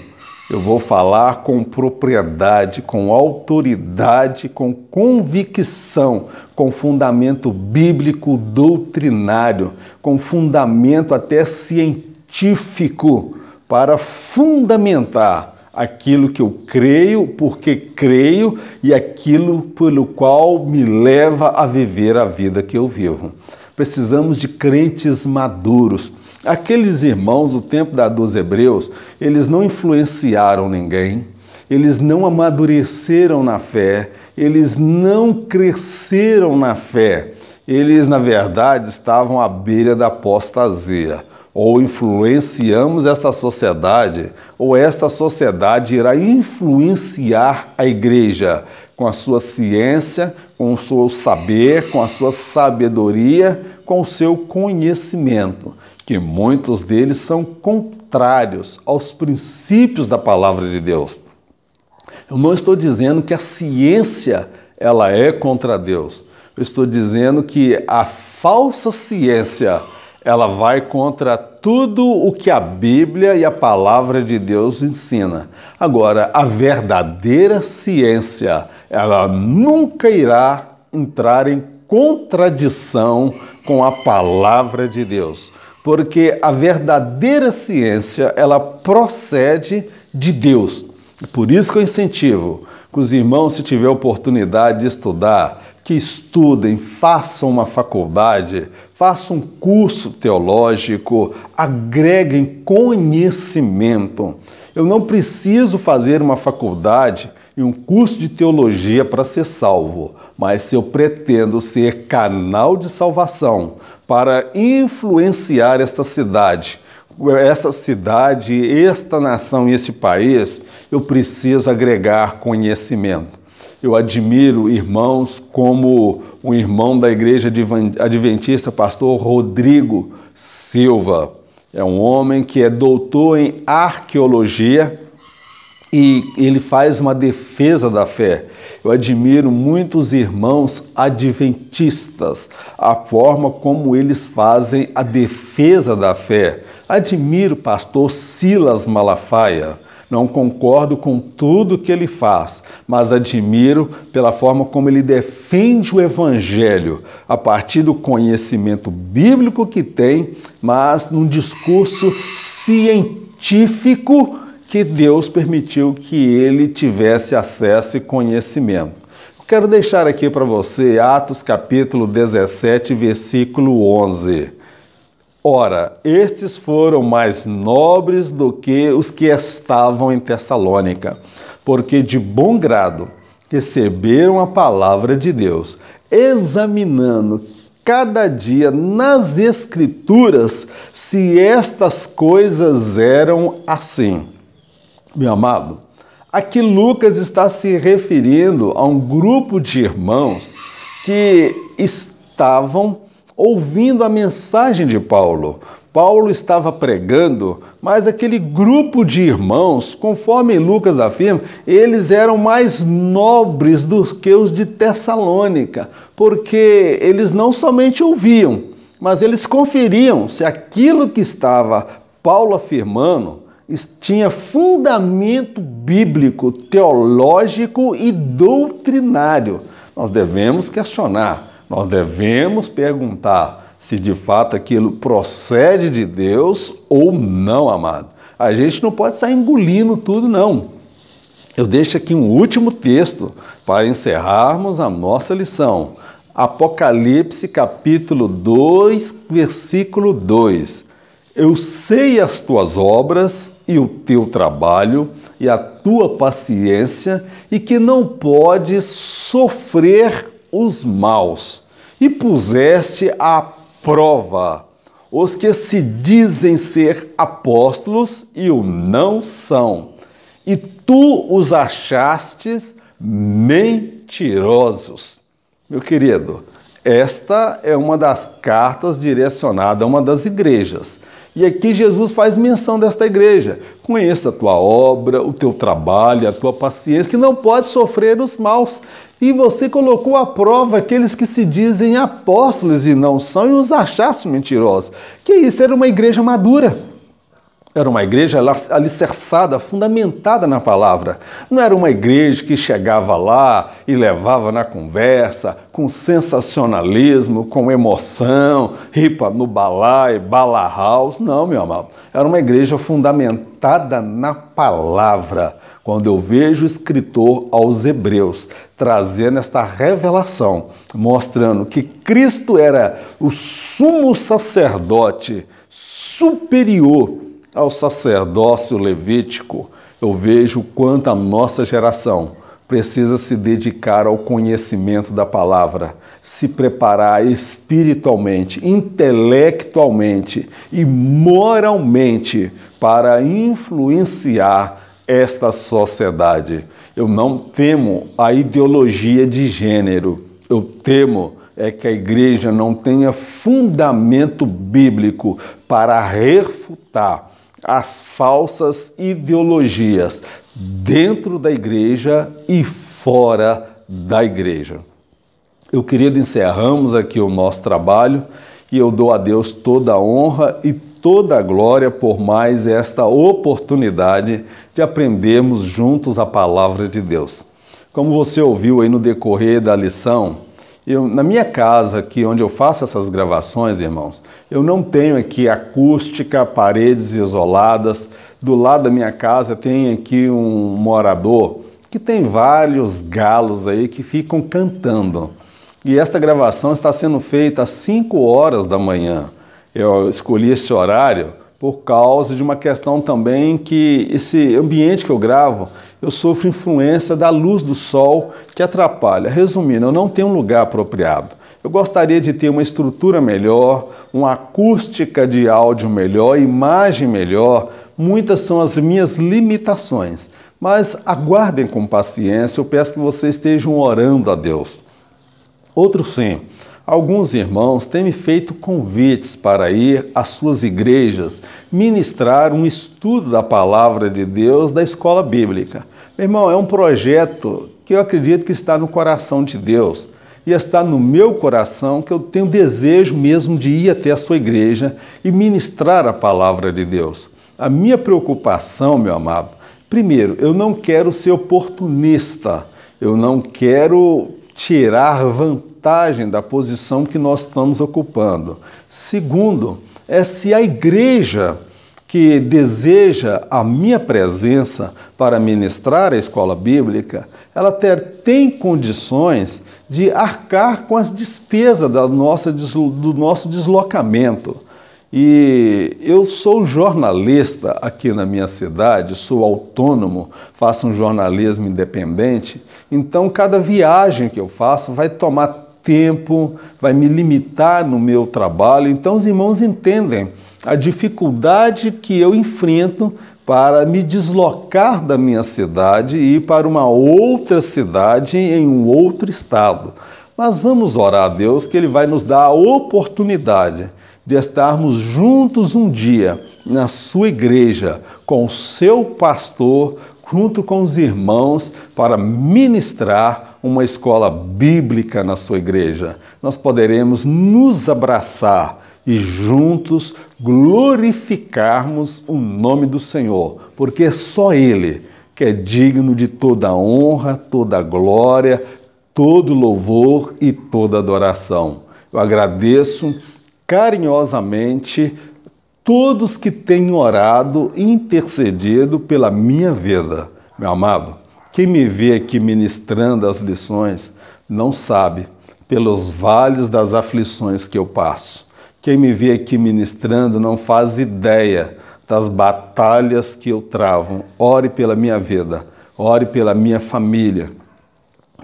Eu vou falar com propriedade, com autoridade, com convicção, com fundamento bíblico doutrinário, com fundamento até científico, para fundamentar aquilo que eu creio, porque creio, e aquilo pelo qual me leva a viver a vida que eu vivo. Precisamos de crentes maduros. Aqueles irmãos do tempo dos Hebreus, eles não influenciaram ninguém, eles não amadureceram na fé, eles não cresceram na fé. Eles, na verdade, estavam à beira da apostasia. Ou influenciamos esta sociedade, ou esta sociedade irá influenciar a igreja com a sua ciência, com o seu saber, com a sua sabedoria, com o seu conhecimento, que muitos deles são contrários aos princípios da palavra de Deus. Eu não estou dizendo que a ciência ela é contra Deus. Eu estou dizendo que a falsa ciência ela vai contra tudo o que a Bíblia e a palavra de Deus ensina. Agora, a verdadeira ciência, ela nunca irá entrar em contradição com a palavra de Deus, porque a verdadeira ciência, ela procede de Deus. Por isso que eu incentivo que os irmãos, se tiver oportunidade de estudar, que estudem, façam uma faculdade, façam um curso teológico, agreguem conhecimento. Eu não preciso fazer uma faculdade e um curso de teologia para ser salvo, mas se eu pretendo ser canal de salvação para influenciar esta cidade, esta nação e esse país, eu preciso agregar conhecimento. Eu admiro irmãos como o irmão da Igreja Adventista, pastor Rodrigo Silva. É um homem que é doutor em arqueologia e ele faz uma defesa da fé. Eu admiro muitos irmãos adventistas, a forma como eles fazem a defesa da fé. Admiro o pastor Silas Malafaia. Não concordo com tudo que ele faz, mas admiro pela forma como ele defende o Evangelho, a partir do conhecimento bíblico que tem, mas num discurso científico que Deus permitiu que ele tivesse acesso e conhecimento. Eu quero deixar aqui para você Atos capítulo 17, versículo 11. Ora, estes foram mais nobres do que os que estavam em Tessalônica, porque de bom grado receberam a palavra de Deus, examinando cada dia nas Escrituras se estas coisas eram assim. Meu amado, aqui Lucas está se referindo a um grupo de irmãos que estavam ouvindo a mensagem de Paulo. Paulo estava pregando, mas aquele grupo de irmãos, conforme Lucas afirma, eles eram mais nobres do que os de Tessalônica, porque eles não somente ouviam, mas eles conferiam se aquilo que estava Paulo afirmando tinha fundamento bíblico, teológico e doutrinário. Nós devemos questionar. Nós devemos perguntar se de fato aquilo procede de Deus ou não, amado. A gente não pode sair engolindo tudo, não. Eu deixo aqui um último texto para encerrarmos a nossa lição. Apocalipse capítulo 2, versículo 2. Eu sei as tuas obras e o teu trabalho e a tua paciência e que não podes sofrer os maus, e puseste à prova os que se dizem ser apóstolos e o não são, e tu os achastes mentirosos. Meu querido, esta é uma das cartas direcionada a uma das igrejas. E aqui Jesus faz menção desta igreja. Conheça a tua obra, o teu trabalho, a tua paciência, que não pode sofrer os maus. E você colocou à prova aqueles que se dizem apóstolos e não são, e os achaste mentirosos. Que isso? Era uma igreja madura. Era uma igreja alicerçada, fundamentada na palavra. Não era uma igreja que chegava lá e levava na conversa, com sensacionalismo, com emoção, ripa no balai, bala house. Não, meu amado. Era uma igreja fundamentada na palavra. Quando eu vejo o escritor aos Hebreus trazendo esta revelação, mostrando que Cristo era o sumo sacerdote superior ao sacerdócio levítico, eu vejo quanto a nossa geração precisa se dedicar ao conhecimento da palavra, se preparar espiritualmente, intelectualmente e moralmente para influenciar esta sociedade. Eu não temo a ideologia de gênero, eu temo que a igreja não tenha fundamento bíblico para refutar as falsas ideologias dentro da igreja e fora da igreja. Querido, encerramos aqui o nosso trabalho e eu dou a Deus toda a honra e toda a glória por mais esta oportunidade de aprendermos juntos a palavra de Deus. Como você ouviu aí no decorrer da lição, na minha casa, aqui onde eu faço essas gravações, irmãos, eu não tenho aqui acústica, paredes isoladas. Do lado da minha casa tem aqui um morador que tem vários galos aí que ficam cantando. E esta gravação está sendo feita às 5 horas da manhã. Eu escolhi esse horário por causa de uma questão também que esse ambiente que eu gravo, eu sofro influência da luz do sol que atrapalha. Resumindo, eu não tenho um lugar apropriado. Eu gostaria de ter uma estrutura melhor, uma acústica de áudio melhor, imagem melhor. Muitas são as minhas limitações, mas aguardem com paciência, eu peço que vocês estejam orando a Deus. Outro sim. Alguns irmãos têm me feito convites para ir às suas igrejas ministrar um estudo da palavra de Deus da escola bíblica. Meu irmão, é um projeto que eu acredito que está no coração de Deus e está no meu coração, que eu tenho desejo mesmo de ir até a sua igreja e ministrar a palavra de Deus. A minha preocupação, meu amado, primeiro, eu não quero ser oportunista, eu não quero tirar vantagem da posição que nós estamos ocupando. Segundo, se a igreja que deseja a minha presença para ministrar a escola bíblica, ela tem condições de arcar com as despesas do nosso deslocamento. E eu sou jornalista aqui na minha cidade, sou autônomo, faço um jornalismo independente, então cada viagem que eu faço vai tomar tempo, vai me limitar no meu trabalho. Então os irmãos entendem a dificuldade que eu enfrento para me deslocar da minha cidade e ir para uma outra cidade em um outro estado. Mas vamos orar a Deus que Ele vai nos dar a oportunidade de estarmos juntos um dia na sua igreja, com o seu pastor, junto com os irmãos, para ministrar uma escola bíblica na sua igreja. Nós poderemos nos abraçar e juntos glorificarmos o nome do Senhor, porque é só Ele que é digno de toda honra, toda glória, todo louvor e toda adoração. Eu agradeço carinhosamente todos que têm orado e intercedido pela minha vida. Meu amado, quem me vê aqui ministrando as lições não sabe pelos vales das aflições que eu passo. Quem me vê aqui ministrando não faz ideia das batalhas que eu travo. Ore pela minha vida, ore pela minha família,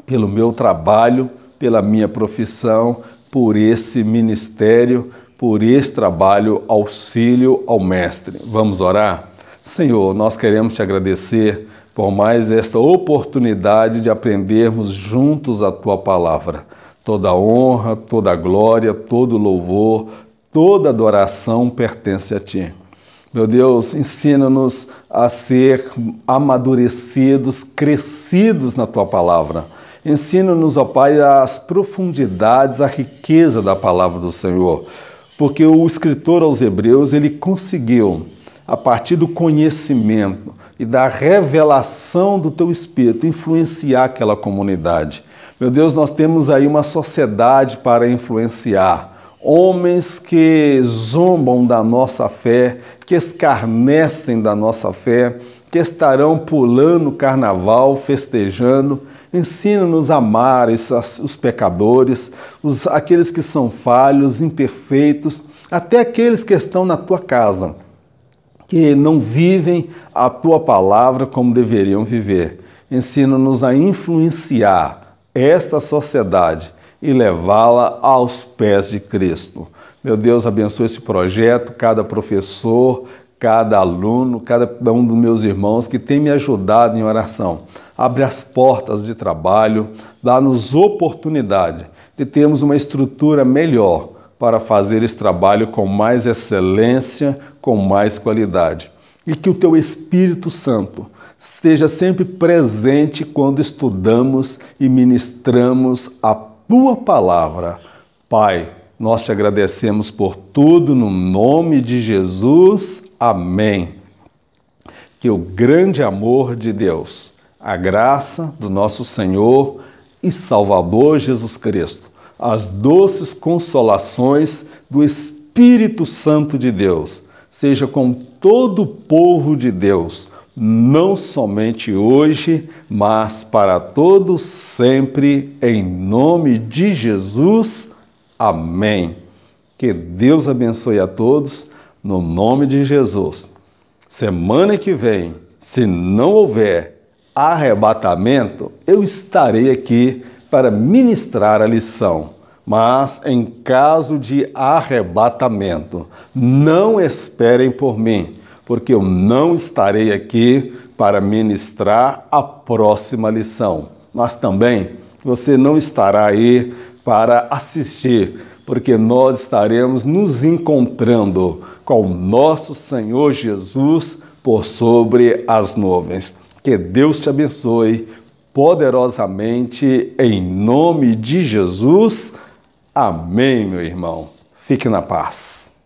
pelo meu trabalho, pela minha profissão, por esse ministério, por esse trabalho, auxílio ao Mestre. Vamos orar? Senhor, nós queremos te agradecer por mais esta oportunidade de aprendermos juntos a Tua palavra. Toda honra, toda glória, todo louvor, toda adoração pertence a Ti. Meu Deus, ensina-nos a ser amadurecidos, crescidos na Tua palavra. Ensina-nos, ó Pai, as profundidades, a riqueza da palavra do Senhor. Porque o escritor aos Hebreus, ele conseguiu, a partir do conhecimento e da revelação do Teu Espírito, influenciar aquela comunidade. Meu Deus, nós temos aí uma sociedade para influenciar. Homens que zombam da nossa fé, que escarnecem da nossa fé, que estarão pulando o carnaval, festejando. Ensina-nos a amar os pecadores, aqueles que são falhos, imperfeitos, até aqueles que estão na Tua casa, que não vivem a Tua palavra como deveriam viver. ensina-nos a influenciar esta sociedade e levá-la aos pés de Cristo. Meu Deus, abençoe esse projeto, cada professor, cada aluno, cada um dos meus irmãos que tem me ajudado em oração. Abre as portas de trabalho, dá-nos oportunidade de termos uma estrutura melhor para fazer esse trabalho com mais excelência, com mais qualidade. E que o Teu Espírito Santo esteja sempre presente quando estudamos e ministramos a Tua Palavra. Pai, nós te agradecemos por tudo, no nome de Jesus. Amém. Que o grande amor de Deus, a graça do nosso Senhor e Salvador Jesus Cristo, as doces consolações do Espírito Santo de Deus, seja com todo o povo de Deus, não somente hoje, mas para todos sempre, em nome de Jesus. Amém. Que Deus abençoe a todos, no nome de Jesus. Semana que vem, se não houver arrebatamento, eu estarei aqui para ministrar a lição. Mas, em caso de arrebatamento, não esperem por mim, porque eu não estarei aqui para ministrar a próxima lição. Mas também você não estará aí para assistir, porque nós estaremos nos encontrando com o nosso Senhor Jesus por sobre as nuvens. Que Deus te abençoe poderosamente, em nome de Jesus. Amém, meu irmão. Fique na paz.